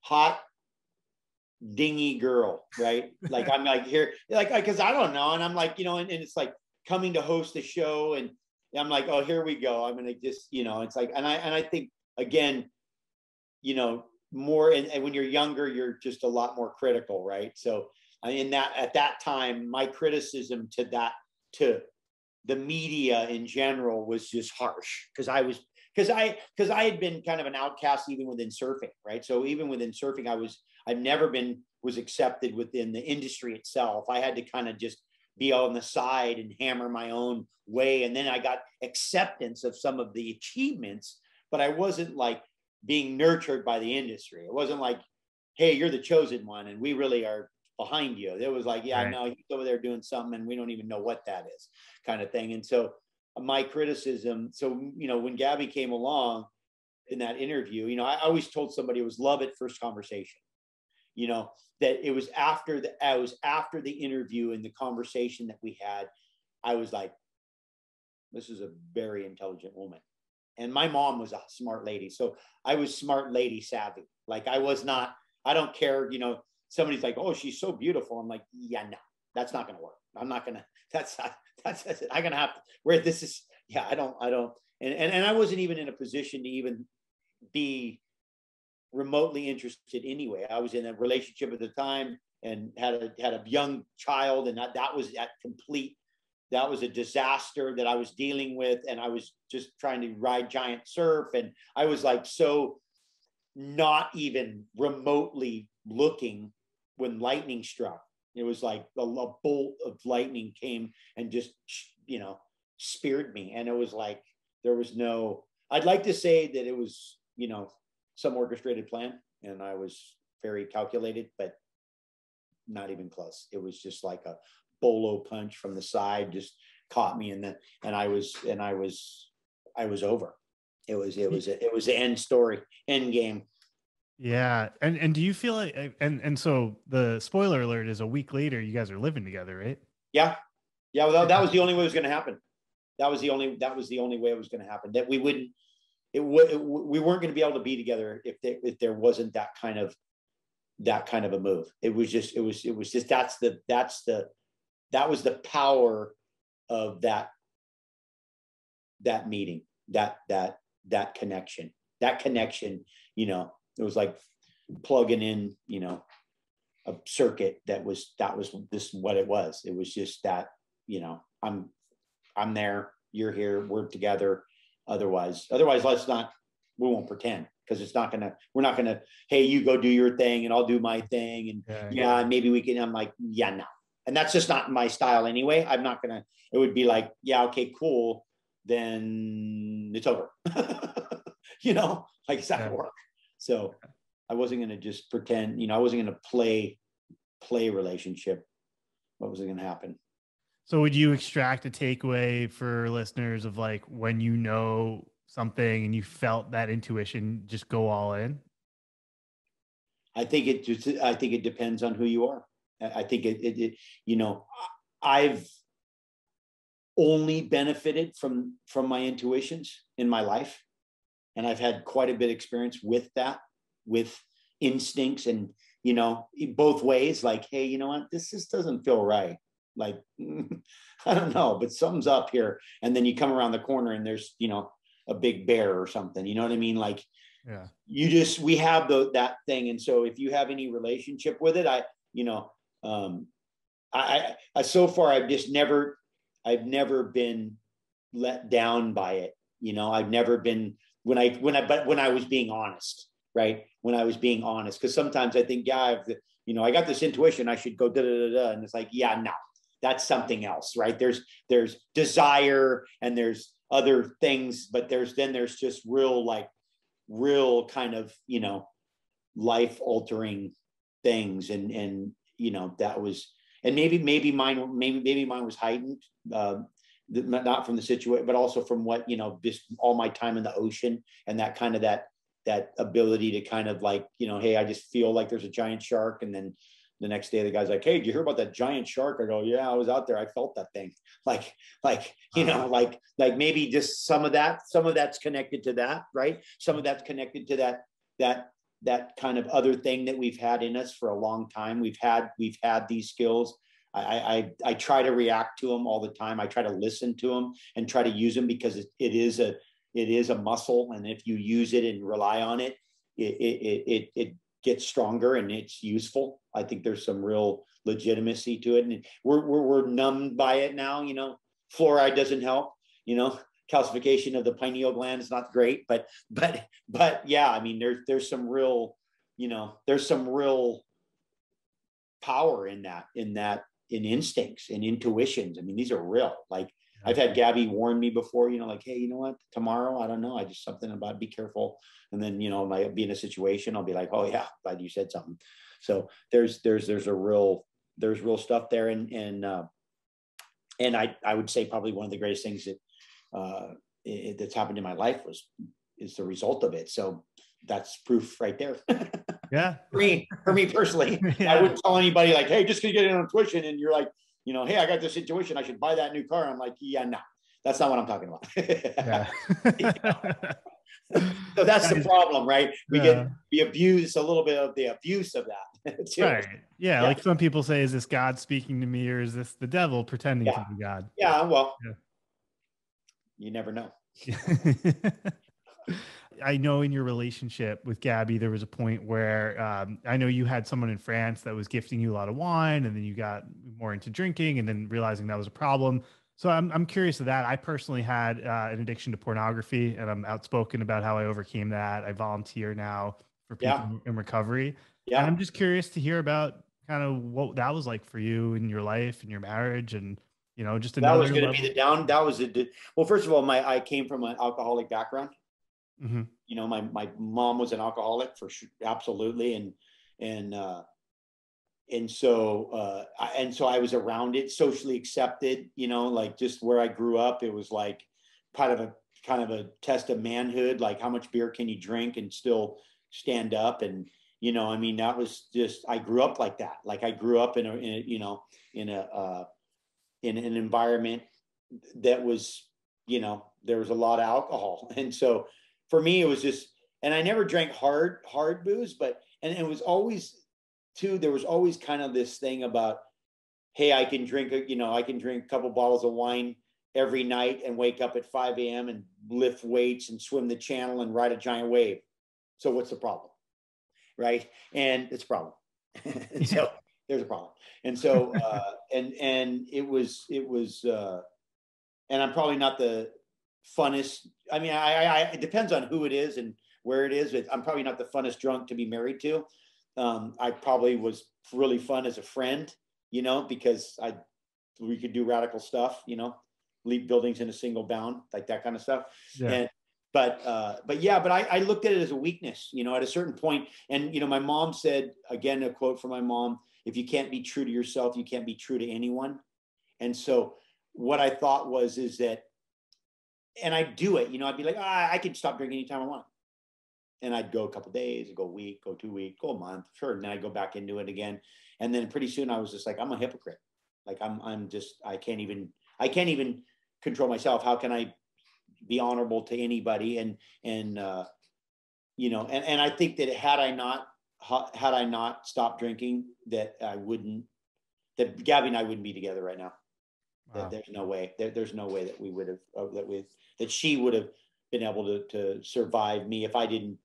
hot dingy girl, right? Like, I'm like here, like, cause I don't know. And I'm like, and it's like coming to host a show, and I'm like, oh, here we go. I'm going to just, it's like, and I think again, more, and when you're younger, you're just a lot more critical, right? So at that time, my criticism to the media in general was just harsh, because I had been kind of an outcast even within surfing, right? So even within surfing, I've never was accepted within the industry itself. I had to kind of just be on the side and hammer my own way. And then I got acceptance of some of the achievements, but I wasn't like being nurtured by the industry. It wasn't like, hey, you're the chosen one and we really are behind you. It was like, yeah, right. No, he's over there doing something and we don't even know what that is, kind of thing. And so my criticism, when Gabby came along in that interview, I always told somebody it was love at first conversation, that it was after the interview and the conversation that we had, I was like, this is a very intelligent woman. And my mom was a smart lady. So I was smart lady savvy. Like I don't care, somebody's like, oh, she's so beautiful. I'm like, yeah, no, that's not going to work. I'm not going to, that's it. I'm going to have to, where this is, yeah, I don't, and I wasn't even in a position to even be remotely interested anyway. I was in a relationship at the time and had a young child, and that was a disaster that I was dealing with. And I was just trying to ride giant surf. And I was like, so not even remotely looking when lightning struck. It was like a bolt of lightning came and just, speared me. And it was like, I'd like to say that it was, some orchestrated plan. And I was very calculated, but not even close. It was just like a bolo punch from the side, just caught me, and I was over. It was the end story, end game. Yeah. And do you feel like, and so the spoiler alert is a week later, you guys are living together, right? Yeah. Well, that was the only way it was going to happen. That was the only way it was going to happen. That we weren't going to be able to be together if there wasn't that kind of a move. It was just that was the power of that meeting, that connection, it was like plugging in, a circuit that was this what it was. It was just that, I'm there, you're here, we're together. Otherwise, we won't pretend, because we're not gonna, hey, you go do your thing and I'll do my thing. And maybe we can, I'm like, yeah, no. And that's just not my style anyway. I'm not gonna, it would be like, yeah, okay, cool. Then it's over. Like it's not gonna work. So I wasn't gonna just pretend, I wasn't gonna play relationship. What was going to happen? So would you extract a takeaway for listeners of like, when something and you felt that intuition, just go all in? I think it depends on who you are. I think I've only benefited from my intuitions in my life. And I've had quite a bit of experience with that, with instincts and, both ways, like, hey, you know what, this just doesn't feel right. Like, I don't know, but something's up here. And then you come around the corner and there's, a big bear or something, you know what I mean? Like, yeah, we have that thing. And so if you have any relationship with it, so far I've never been let down by it. I've never been when I was being honest, right? When I was being honest, because sometimes I think, yeah, I got this intuition, I should go da da da da, and it's like, yeah, no, that's something else, right? There's desire and there's other things, but there's just real kind of, life altering things. And that was, and maybe mine was heightened, not from the situation, but also from what, just all my time in the ocean and that kind of that ability to kind of like, hey, I just feel like there's a giant shark. And then the next day the guy's like, hey, did you hear about that giant shark? I go, yeah, I was out there. I felt that thing. Like maybe just some of that's connected to that, right? Some of that's connected to that kind of other thing that we've had in us for a long time. We've had these skills. I try to react to them all the time. I try to listen to them and try to use them because it is a muscle. And if you use it and rely on it, it gets stronger and it's useful. I think there's some real legitimacy to it. And we're numbed by it now. Fluoride doesn't help, calcification of the pineal gland is not great, but yeah, I mean, there's some real, there's some real power in in instincts and intuitions. I mean, these are real. Like I've had Gabby warn me before, like, hey, you know what, tomorrow, I don't know, I just something about be careful. And then, I be in a situation, I'll be like, oh yeah, glad you said something. So there's real stuff there. And I would say probably one of the greatest things that that's happened in my life is the result of it. So that's proof right there. Yeah. For me personally, yeah. I wouldn't tell anybody like, hey, just because you get an intuition and you're like, hey, I got this intuition, I should buy that new car. I'm like, yeah, no, that's not what I'm talking about. Yeah. So that's the problem, right? We abuse a little bit of the abuse of that. Too. Right. Yeah, like some people say, is this God speaking to me or is this the devil pretending to be God? Yeah, well, you never know. I know in your relationship with Gabby, there was a point where I know you had someone in France that was gifting you a lot of wine, and then you got more into drinking, and then realizing that was a problem. So I'm curious of that. I personally had an addiction to pornography, and I'm outspoken about how I overcame that. I volunteer now for people in recovery. Yeah. And I'm just curious to hear about kind of what that was like for you in your life and your marriage, and just another. That was going to be the down. That was well. First of all, I came from an alcoholic background. Mm-hmm. My mom was an alcoholic for sure, absolutely, and so I was around it, socially accepted. Like just where I grew up, it was like kind of a test of manhood. Like how much beer can you drink and still stand up? And I mean, that was just, I grew up like that. Like I grew up in an environment that was, there was a lot of alcohol, and so. For me, it was just, and I never drank hard booze, and it was always too, there was always kind of this thing about, hey, I can drink a couple bottles of wine every night and wake up at 5 a.m. and lift weights and swim the channel and ride a giant wave. So what's the problem? Right. And it's a problem. So there's a problem. And so, and it was, and I'm probably not the funnest. I mean, it depends on who it is and where it is. I'm probably not the funnest drunk to be married to. I probably was really fun as a friend, because we could do radical stuff, leap buildings in a single bound, like that kind of stuff. Yeah. And but I looked at it as a weakness, at a certain point. And my mom said, again, a quote from my mom: "If you can't be true to yourself, you can't be true to anyone." And so what I thought is that. And I'd do it, I'd be like, I can stop drinking anytime I want. And I'd go a couple of days, go a week, go 2 weeks, go a month, sure. And then I'd go back into it again. And then pretty soon I was just like, I'm a hypocrite. Like I can't even control myself. How can I be honorable to anybody? And I think that had I not stopped drinking, that Gabby and I wouldn't be together right now. Wow. There's no way. There's no way that we would have that she would have been able to survive me if I didn't,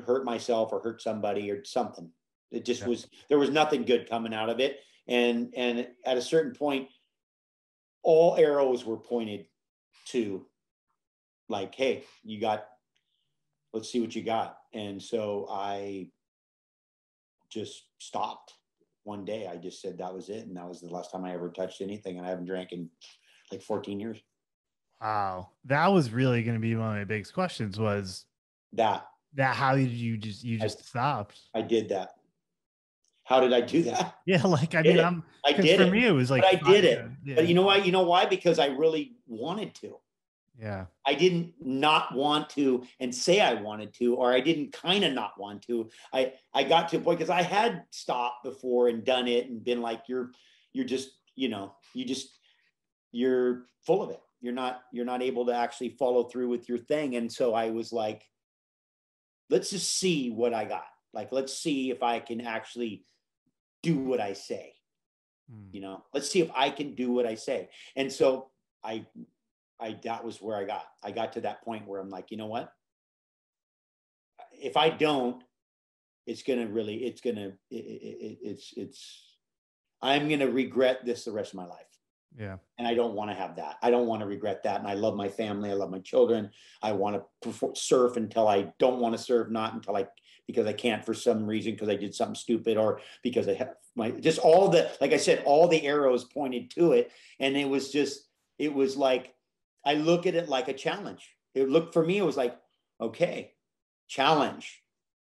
hurt myself or hurt somebody or something. It just was, there was nothing good coming out of it. And at a certain point, all arrows were pointed to like, hey, let's see what you got. And so I just stopped one day. I just said that was it. And that was the last time I ever touched anything. And I haven't drank in like 14 years. Wow. That was really going to be one of my biggest questions was that how did you just stopped? I did that. How did I do that? Yeah. Like, I mean, I did for it. me, it was like, but I did it. Yeah. But you know why? You know why? Because I really wanted to. Yeah. I didn't not want to and say I wanted to, or I didn't kind of not want to. I got to a point because I had stopped before and done it and been like, you're just, you're full of it. You're not able to actually follow through with your thing. And so I was like, let's just see what I got. Like, let's see if I can actually do what I say. Let's see if I can do what I say. And so that was where I got to that point where I'm like, you know what? If I don't, I'm going to regret this the rest of my life. Yeah. And I don't want to have that. I don't want to regret that. And I love my family. I love my children. I want to surf until I don't want to surf, not until because I can't for some reason, because I did something stupid or because I have just all the, like I said, all the arrows pointed to it. And it was like, I look at it like a challenge. For me, it was like, okay, challenge.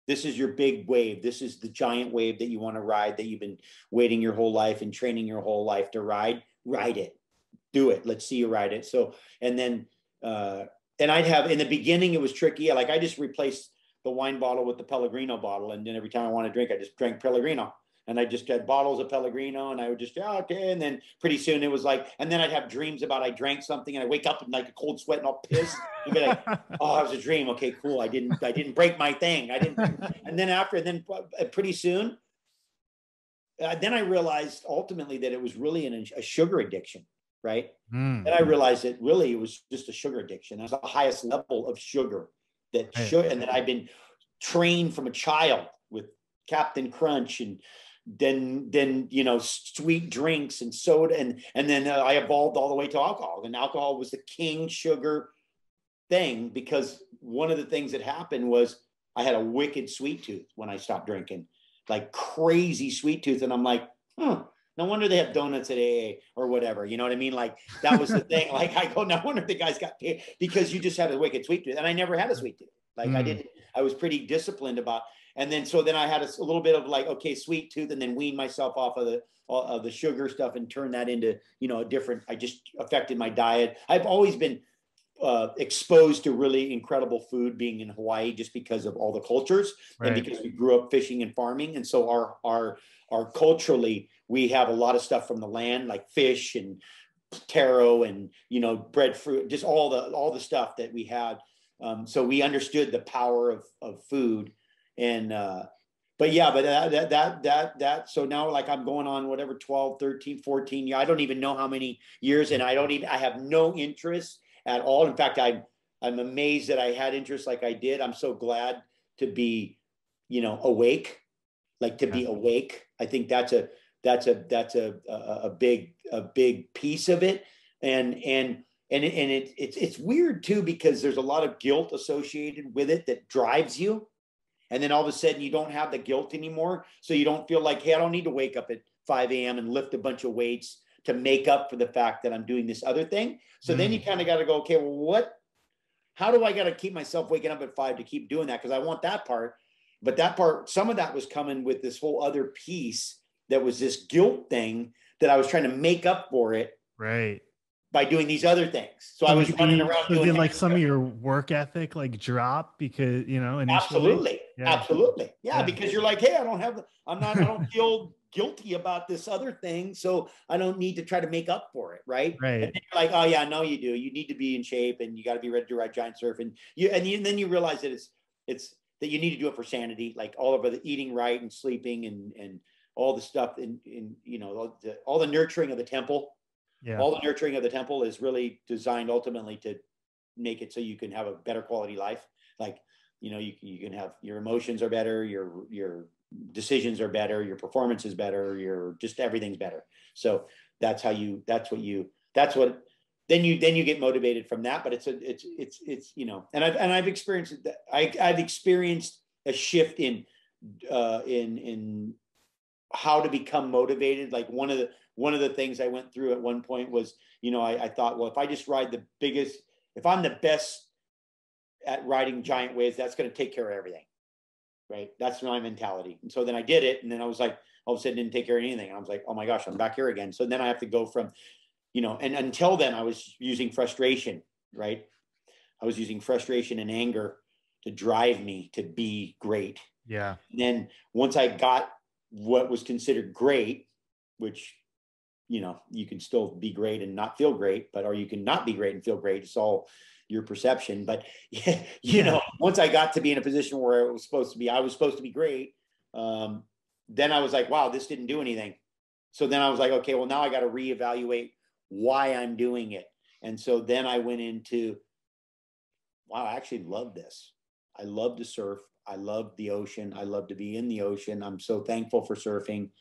This is your big wave. This is the giant wave that you want to ride, that you've been waiting your whole life and training your whole life to ride it, do it. Let's see you ride it. So, and then, and I'd have, in the beginning, it was tricky. Like I just replaced the wine bottle with the Pellegrino bottle. And then every time I want to drink, I just drank Pellegrino. And I just had bottles of Pellegrino and I would just, okay. And then pretty soon it was like, and then I'd have dreams about I drank something and I wake up in like a cold sweat and all pissed and be like, oh, it was a dream. Okay, cool. I didn't break my thing. And then pretty soon, then I realized ultimately that it was really a sugar addiction, right? And I realized that really it was just a sugar addiction. It was the highest level of sugar and that I've been trained from a child with Captain Crunch and then sweet drinks and soda and then I evolved all the way to alcohol, and alcohol was the king sugar thing, because one of the things that happened was I had a wicked sweet tooth when I stopped drinking, like crazy sweet tooth. And I'm like, no wonder they have donuts at AA or whatever. You know what I mean? Like that was the thing. Like I go, no wonder the guys got paid, because you just had a wicked sweet tooth. And I never had a sweet tooth. Like I was pretty disciplined about. And then, so then I had a little bit of like, okay, sweet tooth, and then wean myself off of the sugar stuff and turn that into, a different, I just affected my diet. I've always been exposed to really incredible food being in Hawaii, just because of all the cultures and because we grew up fishing and farming. And so our culturally, we have a lot of stuff from the land, like fish and taro and, breadfruit, just all the stuff that we had. So we understood the power of food. And so now, like, I'm going on whatever 12, 13, 14 years. I don't even know how many years, and I have no interest at all. In fact, I'm amazed that I had interest like I did. I'm so glad to be, awake, be awake. I think that's a big piece of it. And it's weird too, because there's a lot of guilt associated with it that drives you. And then all of a sudden you don't have the guilt anymore. So you don't feel like, hey, I don't need to wake up at 5 a.m. and lift a bunch of weights to make up for the fact that I'm doing this other thing. So then you kind of got to go, okay, well, how do I got to keep myself waking up at 5 to keep doing that? Because I want that part. But that part, some of that was coming with this whole other piece that was this guilt thing that I was trying to make up for it. Right. By doing these other things. So I was running around doing like some of your work ethic drop because, initially? Absolutely. Yeah. Because you're like, hey, I don't feel guilty about this other thing. So I don't need to try to make up for it. Right. Right. And then you're like, oh yeah, no, you do. You need to be in shape and you got to be ready to ride giant surf. And then you realize that it's that you need to do it for sanity, like all of the eating right and sleeping and all the stuff in all the nurturing of the temple. Yeah. All the nurturing of the temple is really designed ultimately to make it so you can have a better quality life. Like, you can have, your emotions are better, your decisions are better, your performance is better, your just everything's better. So that's what then you get motivated from that. But it's you know, and I've experienced that. I've experienced a shift in how to become motivated. Like one of the things I went through at one point was, you know, I thought, well, if I just ride if I'm the best at riding giant waves, that's going to take care of everything. Right. That's my mentality. And so then I did it. And then I was like, all of a sudden didn't take care of anything. And I was like, oh my gosh, I'm back here again. So then I have to go from, you know, and until then I was using frustration, right? I was using frustration and anger to drive me to be great. Yeah. And then once I got what was considered great, which, you know, you can still be great and not feel great, or you can not be great and feel great. It's all your perception. But you know, once I got to be in a position where I was supposed to be great, then I was like, wow, this didn't do anything. So then I was like, okay, well, now I got to reevaluate why I'm doing it. And so then I went into, wow, I actually love this. I love to surf. I love the ocean. I love to be in the ocean. I'm so thankful for surfing.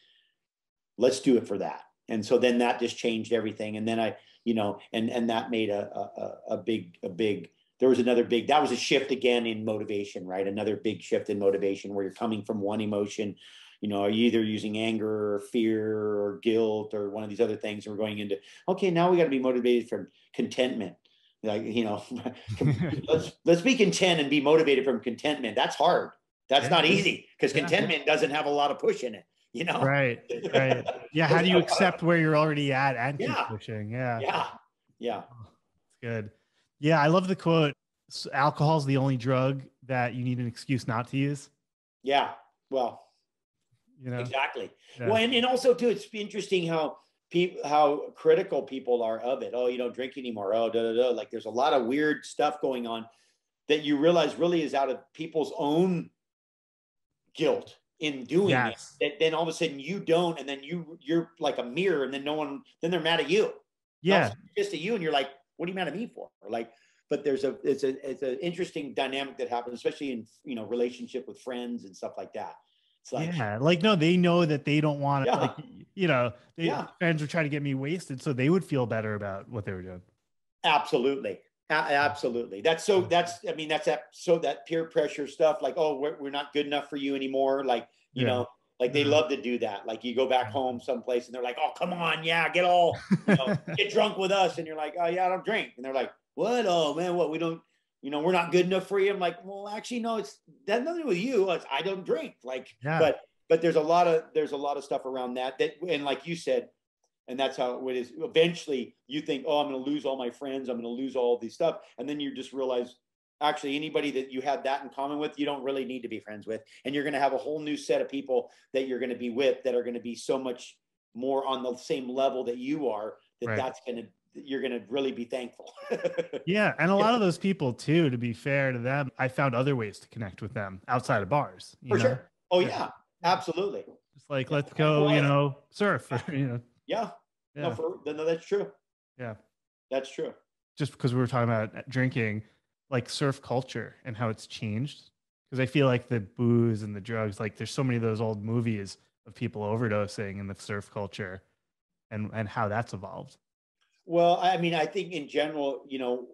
Let's do it for that. And so then that just changed everything. And then I, you know, and that made a big, there was another big, that was a shift again in motivation, right? Another big shift in motivation where you're coming from one emotion, you know, are you either using anger or fear or guilt or one of these other things? And we're going into, okay, now we got to be motivated from contentment. Like, you know, let's be content and be motivated from contentment. That's hard. That's not easy because contentment doesn't have a lot of push in it, you know? Right. Yeah. How do you accept where you're already at and keep pushing? Yeah. It's good. Yeah. I love the quote. Alcohol is the only drug that you need an excuse not to use. Yeah. Well, you know, exactly. Yeah. Well, and also too, it's interesting how critical people are of it. Oh, you don't drink anymore. Oh, Like there's a lot of weird stuff going on that you realize really is out of people's own guilt in doing it. That then all of a sudden you don't, and then you're like a mirror, and then then they're mad at you. Yeah, just at you, and you're like, what are you mad at me for? Or like, but it's an interesting dynamic that happens, especially in, you know, relationship with friends and stuff like that. It's like, no, they know that they don't want to, like, you know, friends were trying to get me wasted, so they would feel better about what they were doing. Absolutely. That's that peer pressure stuff. Like, oh, we're not good enough for you anymore. Like, you know, like they love to do that. Like you go back home someplace and they're like, oh, come on. Yeah. Get all, you know, get drunk with us. And you're like, oh yeah, I don't drink. And they're like, what? Oh man, what? We don't, you know, we're not good enough for you. I'm like, well, actually, no, it's that nothing with you. I don't drink. Like, but there's a lot of stuff around that, and like you said, and that's how it is. Eventually you think, oh, I'm going to lose all my friends. I'm going to lose all these stuff. And then you just realize, actually, anybody that you have that in common with, you don't really need to be friends with. And you're going to have a whole new set of people that you're going to be with that are going to be so much more on the same level that you are, you're going to really be thankful. Yeah. And a lot of those people too, to be fair to them, I found other ways to connect with them outside of bars. For sure. Oh yeah, absolutely. Just like, let's go, you know, surf, or, you know. Yeah. No, that's true. Yeah. That's true. Just because we were talking about drinking, like surf culture and how it's changed. Because I feel like the booze and the drugs, like there's so many of those old movies of people overdosing in the surf culture and how that's evolved. Well, I mean, I think in general, you know,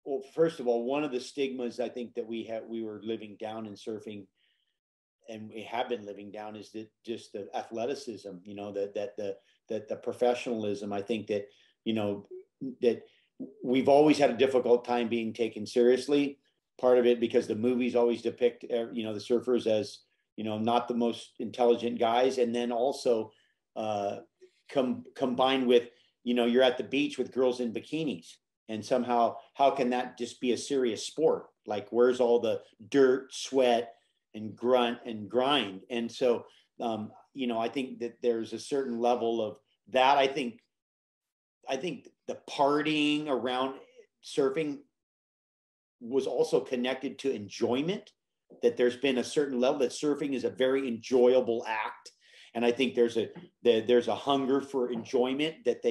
well, first of all, one of the stigmas I think that we were living down in surfing, and we have been living down, is that just the athleticism, you know, that the professionalism. I think that, you know, that we've always had a difficult time being taken seriously. Part of it because the movies always depict, you know, the surfers as, you know, not the most intelligent guys. And then also combined with, you know, you're at the beach with girls in bikinis, and somehow, how can that just be a serious sport? Like, where's all the dirt, sweat, and grunt and grind? And so, you know, I think that there's a certain level of that. I think the partying around surfing was also connected to enjoyment, that there's been a certain level that surfing is a very enjoyable act. And I think there's a hunger for enjoyment that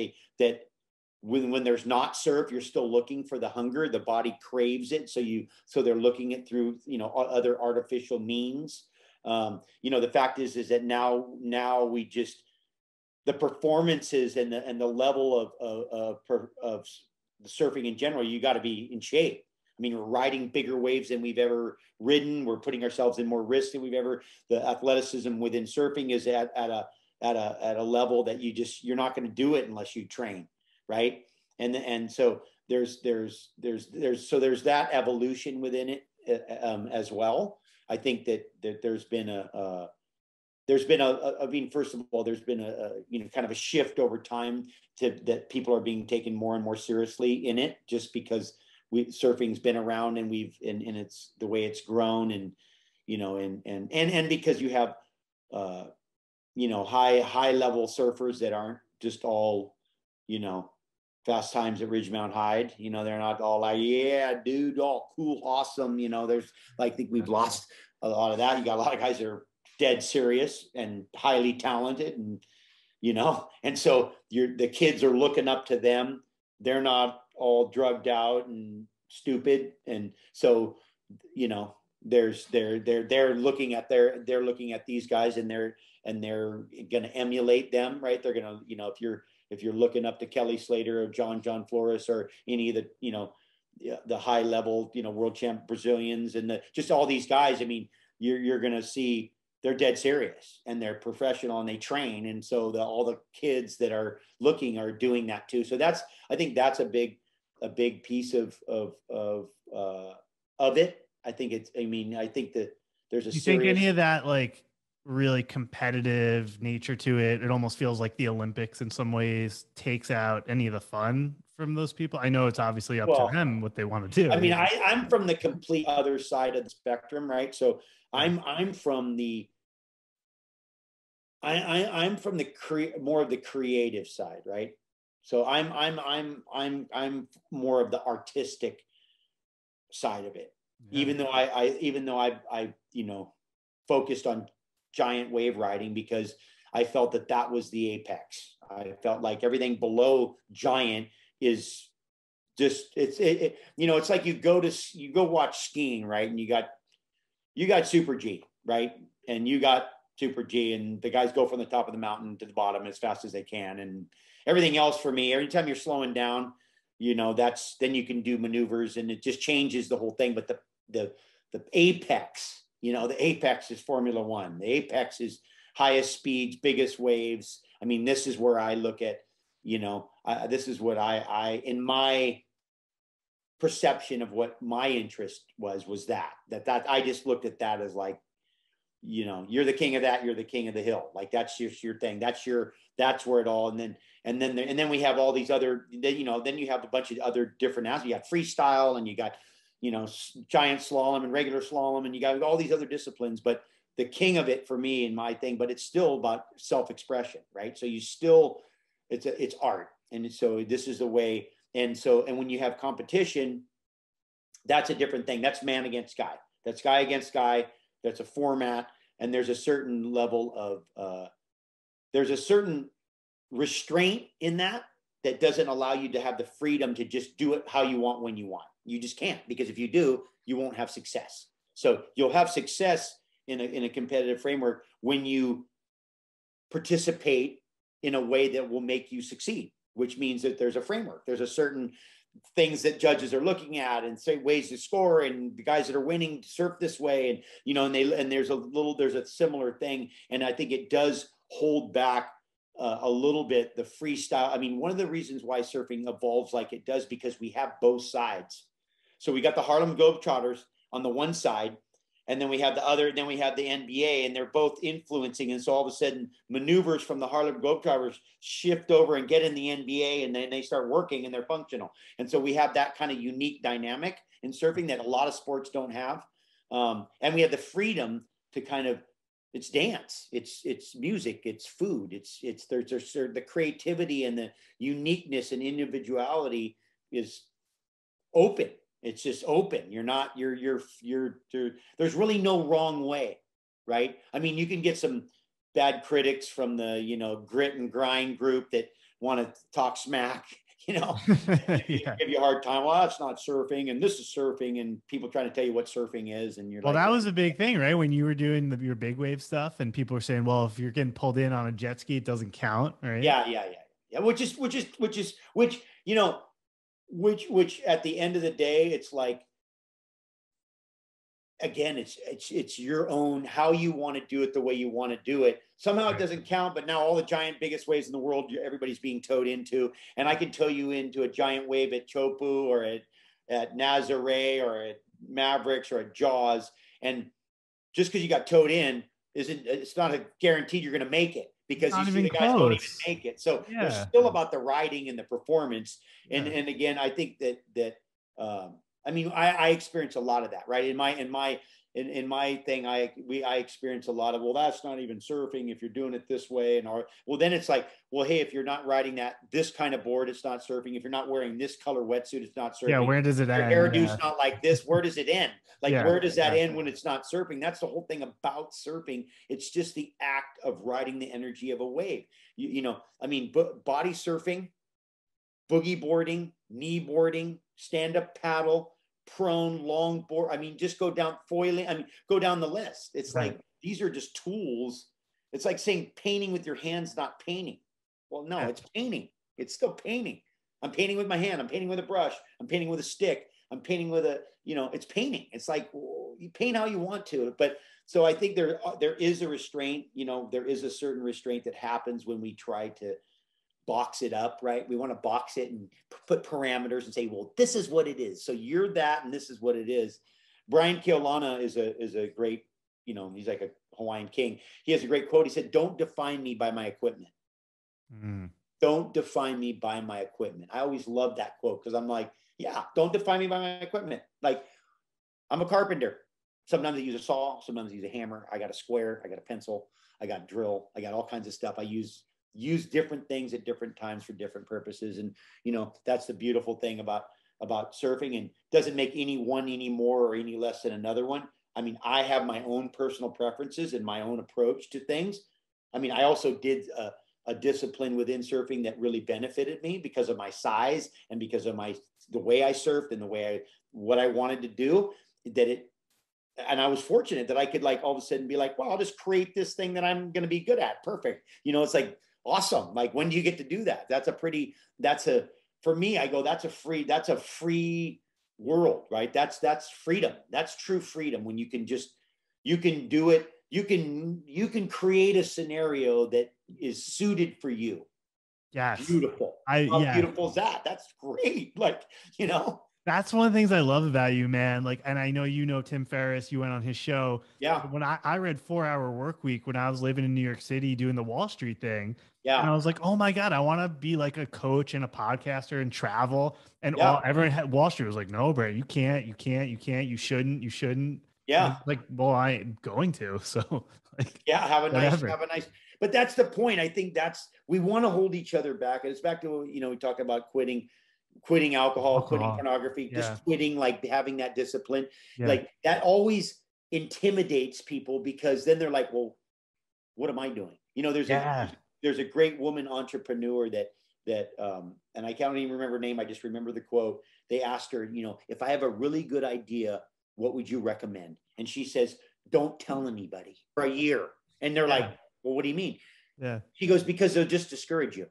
when there's not surf, you're still looking for the hunger. The body craves it. So they're looking at through, you know, other artificial means. The fact is that now we just, the performances and the level of the surfing in general, you got to be in shape. I mean, we're riding bigger waves than we've ever ridden. We're putting ourselves in more risk than we've ever. The athleticism within surfing is at a level that you're not going to do it unless you train, right? And so there's that evolution within it as well. I think that there's been I mean, first of all, there's been kind of a shift over time that people are being taken more and more seriously in it, just because surfing's been around and and it's the way it's grown, and because you have high level surfers that aren't just all fast times at Ridgemount High. They're not all like, yeah, dude, all cool, awesome. There's I think we've lost a lot of that. You got a lot of guys that are dead serious and highly talented, and so the kids are looking up to them. They're not all drugged out and stupid, and so they're looking at these guys, and they're going to emulate them, right? They're going to if you're looking up to Kelly Slater or John Flores or any of the high level world champ Brazilians and just all these guys, I mean, you're going to see they're dead serious and they're professional and they train. And so all the kids that are looking are doing that too. So I think that's a big piece of it. I think I think that there's a you think any of that like really competitive nature to it, it almost feels like the Olympics in some ways takes out any of the fun from those people? I know it's obviously up to them what they want to do. I mean, I'm from the complete other side of the spectrum, right? So I'm from the more of the creative side, right? So I'm more of the artistic side of it. Yeah. Even though I focused on giant wave riding because I felt that was the apex. I felt like everything below giant is just it's like you go watch skiing, right? And you got Super G, right? And you got Super G, and the guys go from the top of the mountain to the bottom as fast as they can, and everything else for me, every time you're slowing down, then you can do maneuvers, and it just changes the whole thing. But the apex, the apex is Formula One. The apex is highest speeds, biggest waves. I mean, this is where I look at, this is what I in my perception of what my interest was that I just looked at that as like, you're the king of that. You're the king of the hill. Like that's just your thing. That's where it all. And then we have all these other, then you have a bunch of other different aspects. You got freestyle, and you got, giant slalom and regular slalom, and you got all these other disciplines, but the king of it for me and my thing, but it's still about self-expression, right? So it's art. And so this is the way. And when you have competition, that's a different thing. That's man against guy. That's guy against guy. That's a format. And there's a certain level of, there's a certain restraint in that doesn't allow you to have the freedom to just do it how you want, when you want. You just can't, because if you do, you won't have success. So you'll have success in a competitive framework when you participate in a way that will make you succeed, which means that there's a framework. There's a certain things that judges are looking at and say ways to score, and the guys that are winning surf this way, and there's a similar thing. And I think it does hold back a little bit the freestyle. I mean, one of the reasons why surfing evolves like it does, because we have both sides. So we got the Harlem Globetrotters on the one side, and then we have the NBA, and they're both influencing. And so all of a sudden maneuvers from the Harlem Globetrotters shift over and get in the NBA, and then they start working and they're functional. And so we have that kind of unique dynamic in surfing that a lot of sports don't have. And we have the freedom to kind of, it's dance, it's music, it's food, there's the creativity and the uniqueness and individuality is open. It's just open. There's really no wrong way, right? I mean, you can get some bad critics from the, grit and grind group that want to talk smack, you know, Yeah. give you a hard time. Well, that's not surfing, and this is surfing, and people trying to tell you what surfing is, and you're Well, like, that well, was a big thing, right? When you were doing your big wave stuff, and people were saying, "Well, if you're getting pulled in on a jet ski, it doesn't count," right? yeah. Which you know, which at the end of the day, it's like, again, it's your own, how you want to do it, the way you want to do it. Somehow it Right. doesn't count, but now all the giant biggest waves in the world, everybody's being towed into, and I can tow you into a giant wave at Chopu or at Nazare or at Mavericks or at Jaws, and just because you got towed in isn't, it's not a guaranteed you're going to make it, because you Not see even the guys don't even close. make it. So there's Yeah. still about the riding and the performance. And Yeah. and again, I think that I mean, I experience a lot of that, right? In my thing, I experience a lot of, well, that's not even surfing if you're doing it this way. And well, then it's like, well, hey, if you're not riding this kind of board, it's not surfing. If you're not wearing this color wetsuit, it's not Yeah. surfing. Where does it Your end? hairdo's Yeah. not like this. Where does it end? Like, Yeah. where does that end Exactly. when it's not surfing? That's the whole thing about surfing. It's just the act of riding the energy of a wave. You know, I mean, body surfing, boogie boarding, knee boarding, stand up paddle, prone, long board. I mean, just go down foiling. I mean, go down the list. It's Right. like, these are just tools. It's like saying painting with your hands, not painting. Well, no, Yeah. it's painting. It's still painting. I'm painting with my hand. I'm painting with a brush. I'm painting with a stick. I'm painting with it's painting. It's like, well, you paint how you want to. But so I think there is a restraint. There is a certain restraint that happens when we try to box it up, right? We want to box it and put parameters and say, well, this is what it is. So you're that, and this is what it is. Brian Keaulana is a great, he's like a Hawaiian king. He has a great quote. He said, "Don't define me by my equipment. Mm. Don't define me by my equipment." I always love that quote, because I'm like, yeah, don't define me by my equipment. Like, I'm a carpenter. Sometimes I use a saw. Sometimes I use a hammer. I got a square. I got a pencil. I got a drill. I got all kinds of stuff. I use different things at different times for different purposes. And, that's the beautiful thing about surfing, and doesn't make any one any more or any less than another one. I mean, I have my own personal preferences and my own approach to things. I mean, I also did a discipline within surfing that really benefited me because of my size and because of the way I surfed and what I wanted to do. And I was fortunate that I could, like, all of a sudden be like, well, I'll just create this thing that I'm going to be good at. Perfect. It's like, awesome. Like, when do you get to do that? For me, I go, that's a free world, right? That's freedom. That's true freedom. When you can do it. You can create a scenario that is suited for you. Yes. Beautiful. How beautiful is that? That's great. Like, That's one of the things I love about you, man. Like, and I know Tim Ferriss, you went on his show. Yeah. When I read 4 Hour Work Week when I was living in New York City doing the Wall Street thing. And I Yeah. was like, oh my God, I want to be like a coach and a podcaster and travel. And Yeah. everyone had Wall Street was like, no, Brad, you can't, you shouldn't. And I Yeah. was like, well, I'm going to. So like, Yeah. whatever. Have a nice, but that's the point. I think we want to hold each other back. And it's back to, we talk about quitting alcohol, quitting Alcohol. pornography, Yeah. just quitting, like having that discipline. Yeah. Like, that always intimidates people, because then they're like, well, what am I doing? Yeah. There's a great woman entrepreneur and I can't even remember her name. I just remember the quote. They asked her, if I have a really good idea, what would you recommend? And she says, don't tell anybody for a year. And they're like, well, what do you mean? Yeah. She goes, because they'll just discourage you.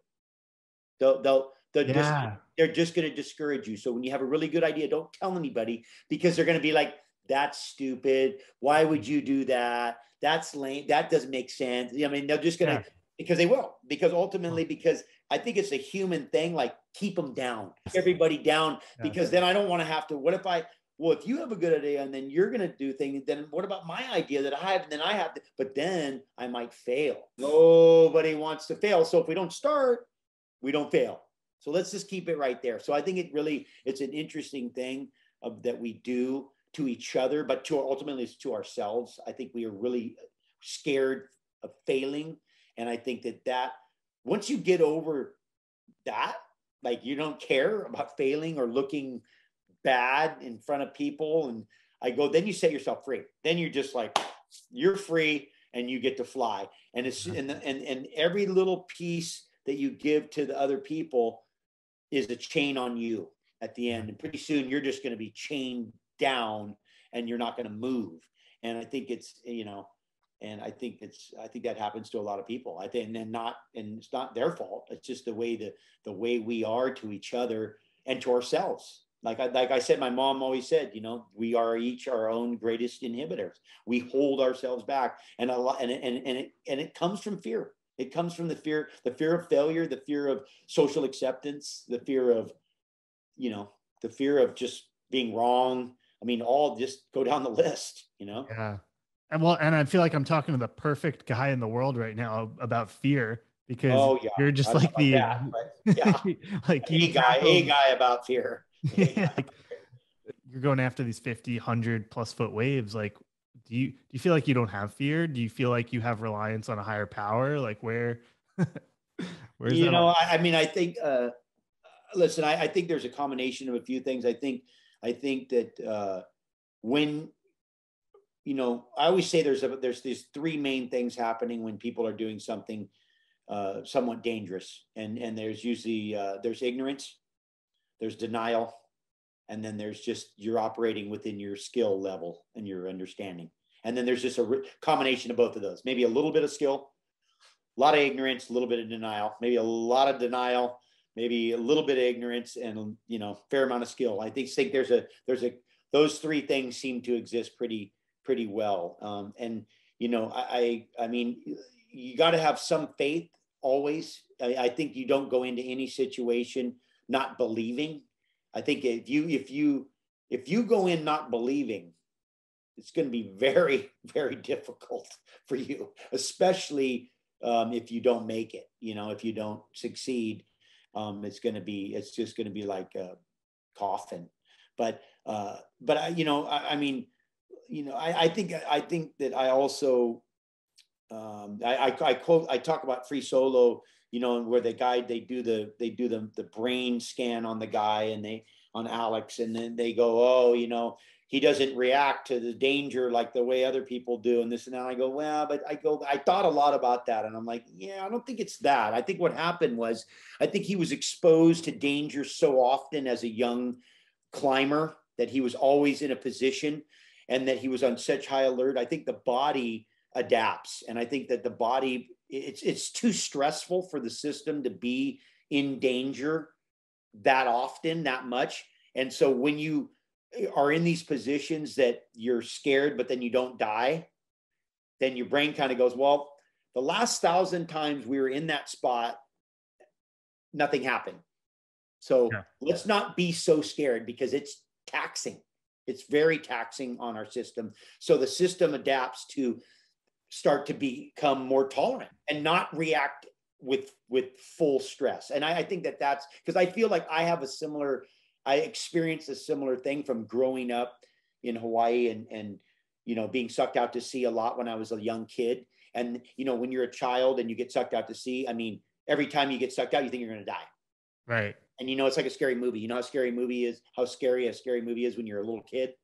They'll just, Yeah. they're just going to discourage you. So when you have a really good idea, don't tell anybody, because they're going to be like, that's stupid. Why would you do that? That's lame. That doesn't make sense. I mean, they're just going to, because they will, because ultimately, because I think it's a human thing, like, keep them down, everybody down, because then I don't want to have to, if you have a good idea and then you're going to do things, then what about my idea that I have? And then I have to, but then I might fail. Nobody wants to fail. So if we don't start, we don't fail. So let's just keep it right there. So I think it's an interesting thing that we do to each other, but ultimately it's to ourselves. I think we are really scared of failing. And I think that once you get over that, like, you don't care about failing or looking bad in front of people. And then you set yourself free. Then you're just like, you're free and you get to fly. And it's and every little piece that you give to the other people, is a chain on you at the end. And pretty soon you're just going to be chained down and you're not going to move. And I think it's, and I think that happens to a lot of people. I think, and it's not their fault. It's just the way we are to each other and to ourselves. Like I said, my mom always said, we are each our own greatest inhibitors. We hold ourselves back, and it comes from fear. It comes from the fear of failure, the fear of social acceptance, the fear of, the fear of just being wrong. I mean, all just go down the list, Yeah. And I feel like I'm talking to the perfect guy in the world right now about fear, because you're just like like a guy about fear. Like, you're going after these 50, 100+ foot waves. Like, do you feel like you don't have fear? Do you feel like you have reliance on a higher power? Like, where's that? I mean, I think, listen, I think there's a combination of a few things. I think that when, I always say there's these three main things happening when people are doing something somewhat dangerous. And there's usually, there's ignorance, there's denial, and then there's just, you're operating within your skill level and your understanding. And then there's just a combination of both of those, maybe a little bit of skill, a lot of ignorance, a little bit of denial, maybe a lot of denial, maybe a little bit of ignorance, and, fair amount of skill. I think those three things seem to exist pretty well. And, I mean, you got to have some faith always. I think you don't go into any situation not believing. I think if you go in not believing, it's going to be very, very difficult for you, especially if you don't make it. If you don't succeed, it's just going to be like a coffin. But I mean, I think that I also I talk about Free Solo, where they do the brain scan on the guy, and on Alex, and then they go, oh, he doesn't react to the danger like the way other people do, and this and that. I go, well, but I thought a lot about that, and I'm like, yeah, I don't think it's that. I think what happened was, I think he was exposed to danger so often as a young climber that he was always in a position, and that he was on such high alert. I think the body adapts, and I think that the body, it's too stressful for the system to be in danger that often, that much. And so when you are in these positions that you're scared, but then you don't die, then your brain kind of goes, well, the last 1,000 times we were in that spot, nothing happened. So let's not be so scared, because it's taxing. It's very taxing on our system. So the system adapts to start to become more tolerant and not react with full stress. And I think that's because I feel like I experienced a similar thing from growing up in Hawaii and being sucked out to sea a lot when I was a young kid. And, when you're a child and you get sucked out to sea, I mean, every time you get sucked out, you think you're going to die. Right. And, it's like a scary movie. You know how scary a scary movie is when you're a little kid?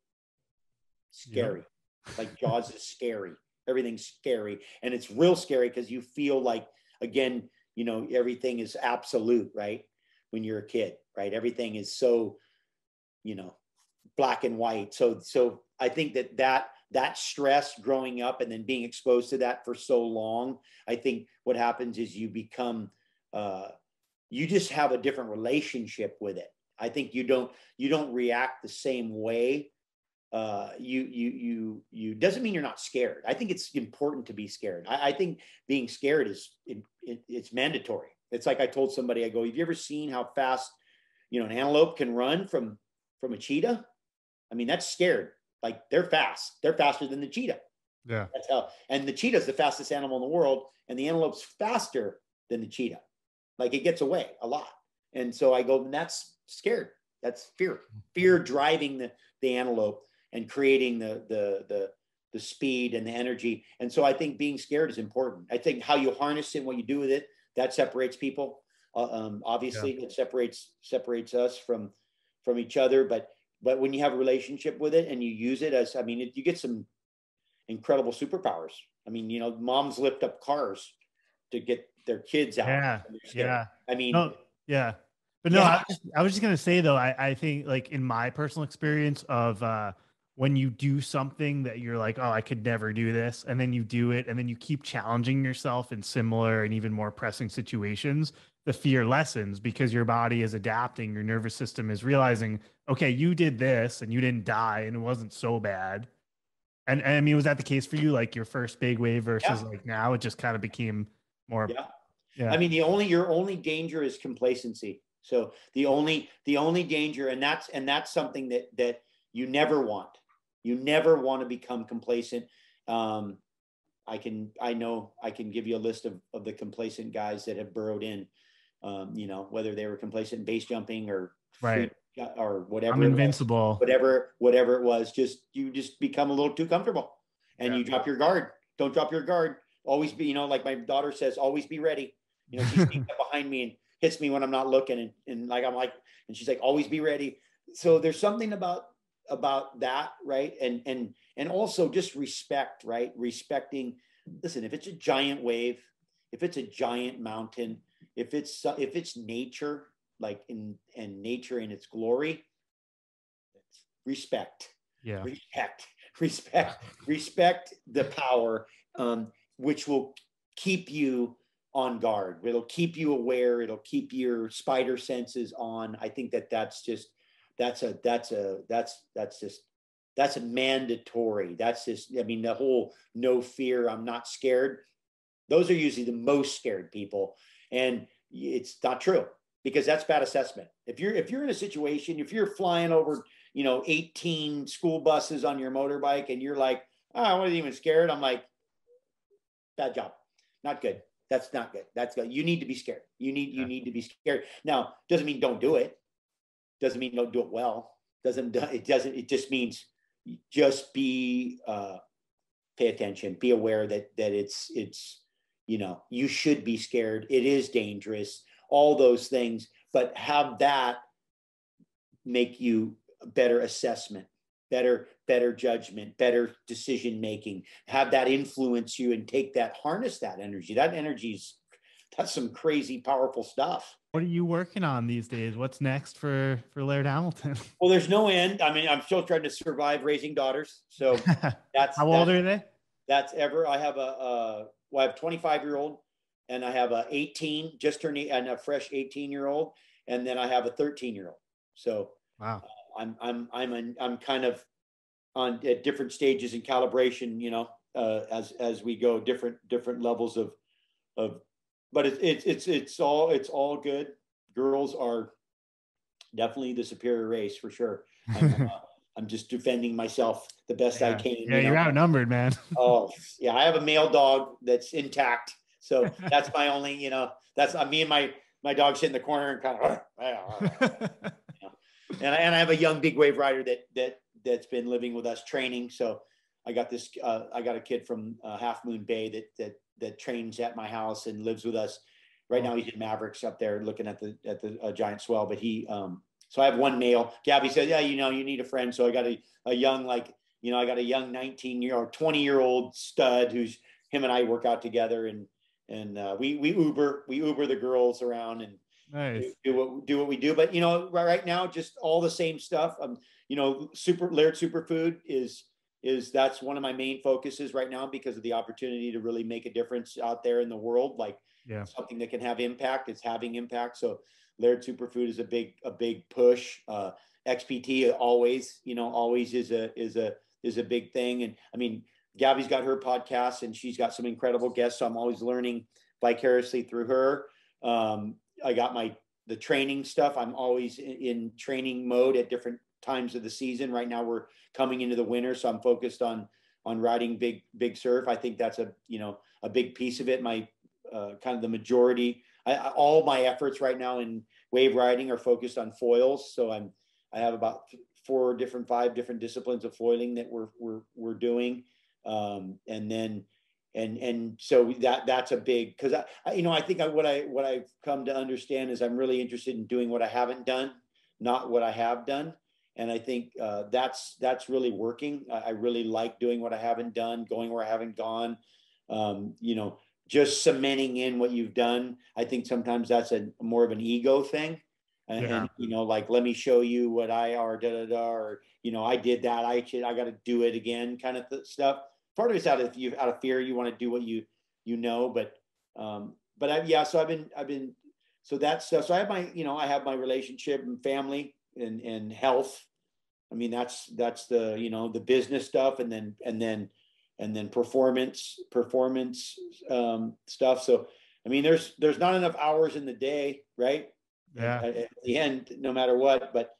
Scary. Yep. Like Jaws is scary. Everything's scary. And it's real scary because you feel like, again, everything is absolute, right? When you're a kid, right? Everything is so, black and white. So I think that stress growing up and then being exposed to that for so long, I think what happens is you become, you just have a different relationship with it. I think you don't react the same way. You doesn't mean you're not scared. I think it's important to be scared. I think being scared it's mandatory. It's like I told somebody, I go, have you ever seen how fast, an antelope can run from a cheetah? I mean, that's scared. Like they're fast. They're faster than the cheetah. Yeah. That's how, and the cheetah is the fastest animal in the world, and the antelope's faster than the cheetah. Like it gets away a lot. And so I go, that's scared. That's fear driving the antelope and creating the speed and the energy. And so I think being scared is important. I think how you harness it and what you do with it, that separates people. Obviously, it separates us from each other. But when you have a relationship with it and you use it as, you get some incredible superpowers. I mean, moms lift up cars to get their kids out. Yeah. I mean, yeah. But no, Yeah. I was just gonna say though, I think like in my personal experience of when you do something that you're like, oh, I could never do this, and then you do it, and then you keep challenging yourself in similar and even more pressing situations, the fear lessens because your body is adapting, your nervous system is realizing, okay, you did this and you didn't die and it wasn't so bad. And I mean, was that the case for you? Like your first big wave versus Yeah. like now, it just kind of became more, Yeah. I yeah, mean, your only danger is complacency. So the only danger, and that's something that you never want. You never want to become complacent. Um, I know I can give you a list of the complacent guys that have burrowed in, whether they were complacent in base jumping or free right. or I'm whatever it was, invincible. whatever it was, you just become a little too comfortable and Yeah. you drop your guard. Don't drop your guard. Always be, like my daughter says, always be ready. She sneaks up behind me and hits me when I'm not looking. And like, I'm like, and she's like, always be ready. So there's something about that. Right. And also just respect, right. Respecting, listen, if it's a giant wave, if it's a giant mountain, if it's nature, like and nature in its glory, respect, Yeah. respect the power, which will keep you on guard. It'll keep you aware. It'll keep your spider senses on. I think that's a mandatory. That's just, I mean, the whole no fear, I'm not scared. Those are usually the most scared people. And it's not true because that's bad assessment. If you're in a situation, if you're flying over, 18 school buses on your motorbike and you're like, oh, I wasn't even scared. I'm like, bad job. Not good. That's not good. That's good. You need to be scared. You need to be scared. Now, doesn't mean don't do it. Doesn't mean don't do it well. It just means just be, pay attention, be aware that it's, you should be scared. It is dangerous, all those things, but have that make you a better assessment, better judgment, better decision making, have that influence you and harness that energy. That's some crazy powerful stuff. What are you working on these days? What's next for Laird Hamilton? Well, there's no end. I mean, I'm still trying to survive raising daughters. So How old are they? that's ever. I have I have a 25-year-old, and I have a 18, just turned, and a fresh 18-year-old, and then I have a 13-year-old. So Wow. I'm kind of on at different stages in calibration, as we go, different levels of, but it's all good. Girls are definitely the superior race for sure. I'm just defending myself the best I can. Yeah, you're outnumbered, man. Oh yeah, I have a male dog that's intact, so that's my only. That's me and my dog sit in the corner and kind of. And I have a young big wave rider that's been living with us training. So I got this. I got a kid from Half Moon Bay that trains at my house and lives with us. Right now he's in Mavericks up there looking at the giant swell. But he so I have one male. Gabby said, yeah, you need a friend. So I got a young, I got a young 19-year-old, 20-year-old stud who's him and I work out together and we Uber the girls around and Nice. do what we do. But right now, just all the same stuff. Laird Superfood is that's one of my main focuses right now because of the opportunity to really make a difference out there in the world, like something that can have impact. It's having impact. So Laird Superfood is a big push. XPT always is a big thing. And I mean, Gabby's got her podcast and she's got some incredible guests. So I'm always learning vicariously through her. I got the training stuff. I'm always in training mode at different times of the season. Right now we're coming into the winter, so I'm focused on riding big surf. I think that's a big piece of it. My kind of the majority, all my efforts right now in wave riding are focused on foils. So I have about 5 different disciplines of foiling that we're doing, and then. And so that's a big, because I think what I've come to understand is I'm really interested in doing what I haven't done, not what I have done, and I think that's really working. I really like doing what I haven't done, going where I haven't gone, just cementing in what you've done. I think sometimes that's more of an ego thing, and like, let me show you what I are, da da da, or I did that, I got to do it again, kind of stuff. Part of it's out of fear. You want to do what so I've been so that stuff. So I have my relationship and family and health. I mean, that's the the business stuff, and then performance stuff. So I mean, there's not enough hours in the day, right? Yeah. At the end, no matter what, but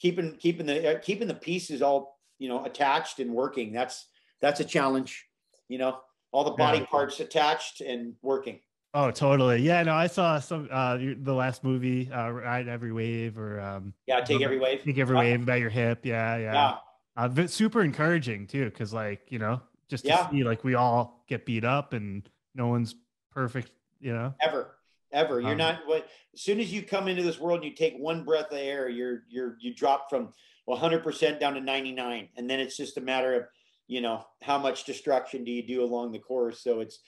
keeping the pieces all attached and working. That's a challenge. All the body parts attached and working. Oh, totally. Yeah, no, I saw some the last movie, Ride Every Wave, or Take every wave. Take Every Wave, about your hip. Yeah. But super encouraging too, because like, just to see like we all get beat up and no one's perfect, Ever. You're not as soon as you come into this world and you take one breath of air, you drop from 100% down to 99. And then it's just a matter of how much destruction do you do along the course. So it's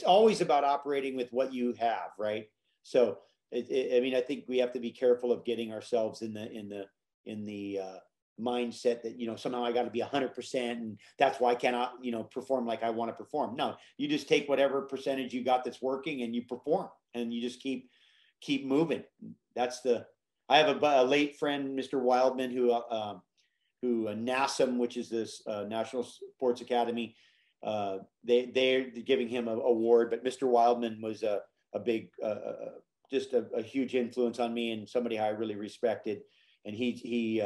always about operating with what you have, right? So I mean, I think we have to be careful of getting ourselves in the mindset that somehow I got to be 100%, and that's why I cannot perform like I want to perform. No, you just take whatever percentage you got that's working and you perform, and you just keep moving. I have a late friend, Mr. Wildman, who NASM, which is this National Sports Academy, they're giving him an award. But Mr. Wildman was a big, just a huge influence on me, and somebody I really respected. And he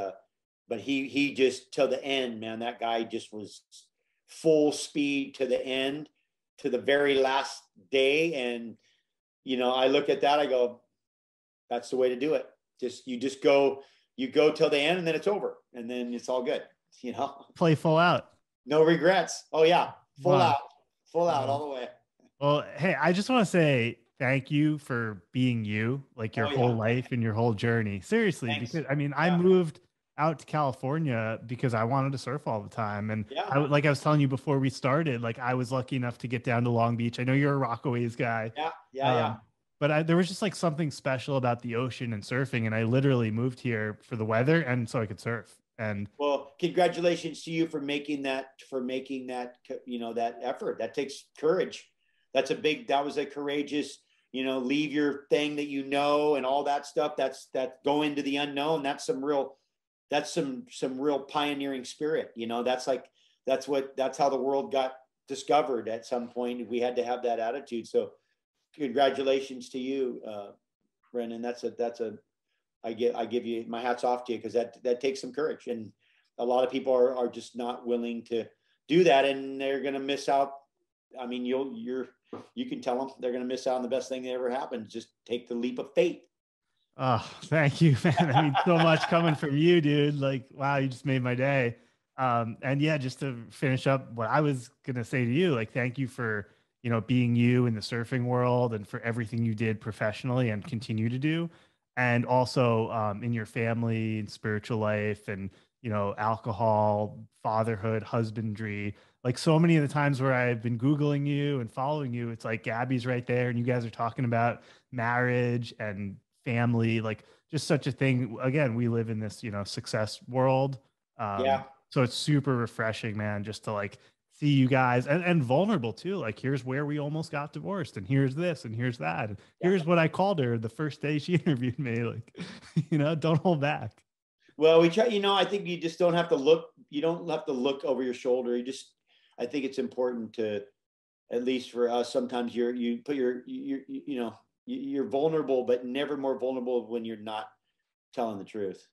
just till the end, man, that guy just was full speed to the end, to the very last day. And I look at that, I go, that's the way to do it. You go till the end, and then it's over, and then it's all good. Play full out. No regrets. Oh yeah, full out all the way. Well, hey, I just want to say thank you for being you, like your whole life and your whole journey. Seriously, Thanks. because I mean, I moved out to California because I wanted to surf all the time, and like I was telling you before we started, like I was lucky enough to get down to Long Beach. I know you're a Rockaways guy. Yeah. But there was just like something special about the ocean and surfing, and I literally moved here for the weather and so I could surf. And well, congratulations to you for making that that effort. That takes courage. That was a courageous, leave your thing that and all that stuff. That go into the unknown. That's some real pioneering spirit. That's how the world got discovered at some point. We had to have that attitude. So congratulations to you, Brendan. I give you my hats off to you, because that takes some courage, and a lot of people are just not willing to do that, and they're going to miss out. I mean, you can tell them they're going to miss out on the best thing that ever happened. Just take the leap of faith. Oh, thank you, man. I mean, so much coming from you, dude. Like, wow, you just made my day. And yeah, just to finish up what I was going to say to you, like, thank you for, being you in the surfing world, and for everything you did professionally and continue to do. And also in your family and spiritual life, and, alcohol, fatherhood, husbandry. Like, so many of the times where I've been Googling you and following you, it's like Gabby's right there, and you guys are talking about marriage and family, like just such a thing. Again, we live in this, success world. So it's super refreshing, man, just to like see you guys, and vulnerable too. Like, here's where we almost got divorced, and here's this, and here's that. And here's what I called her the first day she interviewed me. Like, don't hold back. Well, we try, I think you just don't have to look. You don't have to look over your shoulder. I think it's important to, at least for us, sometimes you're vulnerable, but never more vulnerable when you're not telling the truth.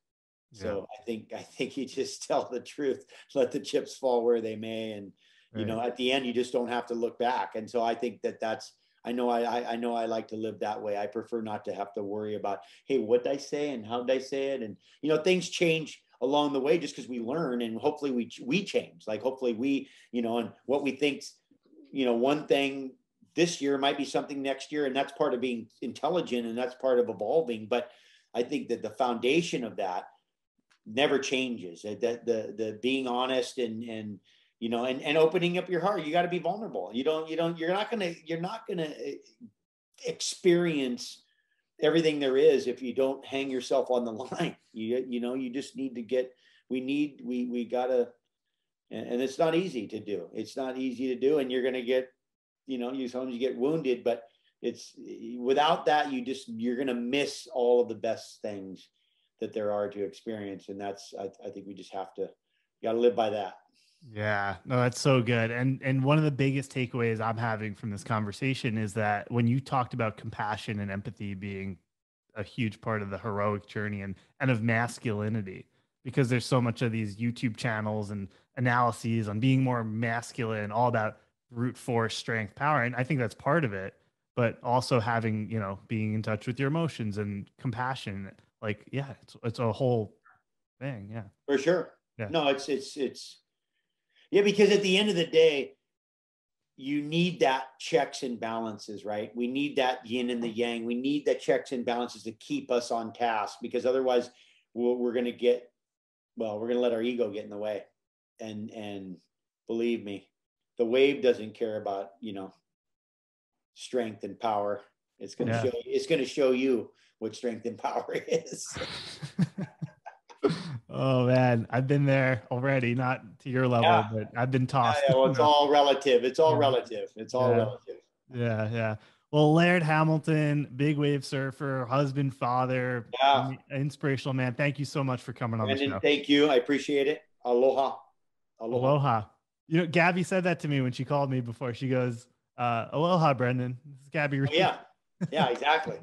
So I think you just tell the truth, let the chips fall where they may. And, at the end, you just don't have to look back. And so I think I know I like to live that way. I prefer not to have to worry about, hey, what did I say and how did I say it? And, things change along the way, just because we learn, and hopefully we change. Like, hopefully we, and what we think, one thing this year might be something next year. And that's part of being intelligent, and that's part of evolving. But I think that the foundation of that never changes. That the being honest and opening up your heart. You got to be vulnerable. You're not gonna experience everything there is if you don't hang yourself on the line. You just need to get, we gotta, and it's not easy to do. It's not easy to do. And you're going to get, sometimes you get wounded, but it's without that, you're going to miss all of the best things that there are to experience. And that's, I think we just got to live by that. Yeah, no, that's so good. And one of the biggest takeaways I'm having from this conversation is that when you talked about compassion and empathy being a huge part of the heroic journey and of masculinity, because there's so much of these YouTube channels and analyses on being more masculine, all about brute force, strength, power. And I think that's part of it, but also having, being in touch with your emotions and compassion. Like, yeah, it's a whole thing. Yeah. For sure. Yeah. No, it's yeah, because at the end of the day, you need that checks and balances, right? We need that yin and the yang. We need that checks and balances to keep us on task, because otherwise we're going to let our ego get in the way. And believe me, the wave doesn't care about, strength and power. It's going to show you what strength and power is. Oh man, I've been there already, not to your level, but I've been tossed. Well, it's all relative. It's all relative. It's all relative. Yeah, yeah. Well, Laird Hamilton, big wave surfer, husband, father, inspirational man. Thank you so much for coming on the show. Thank you. I appreciate it. Aloha. Aloha. Gabby said that to me when she called me before. She goes, aloha, Brendan. This is Gabby. Oh, yeah. Yeah, exactly.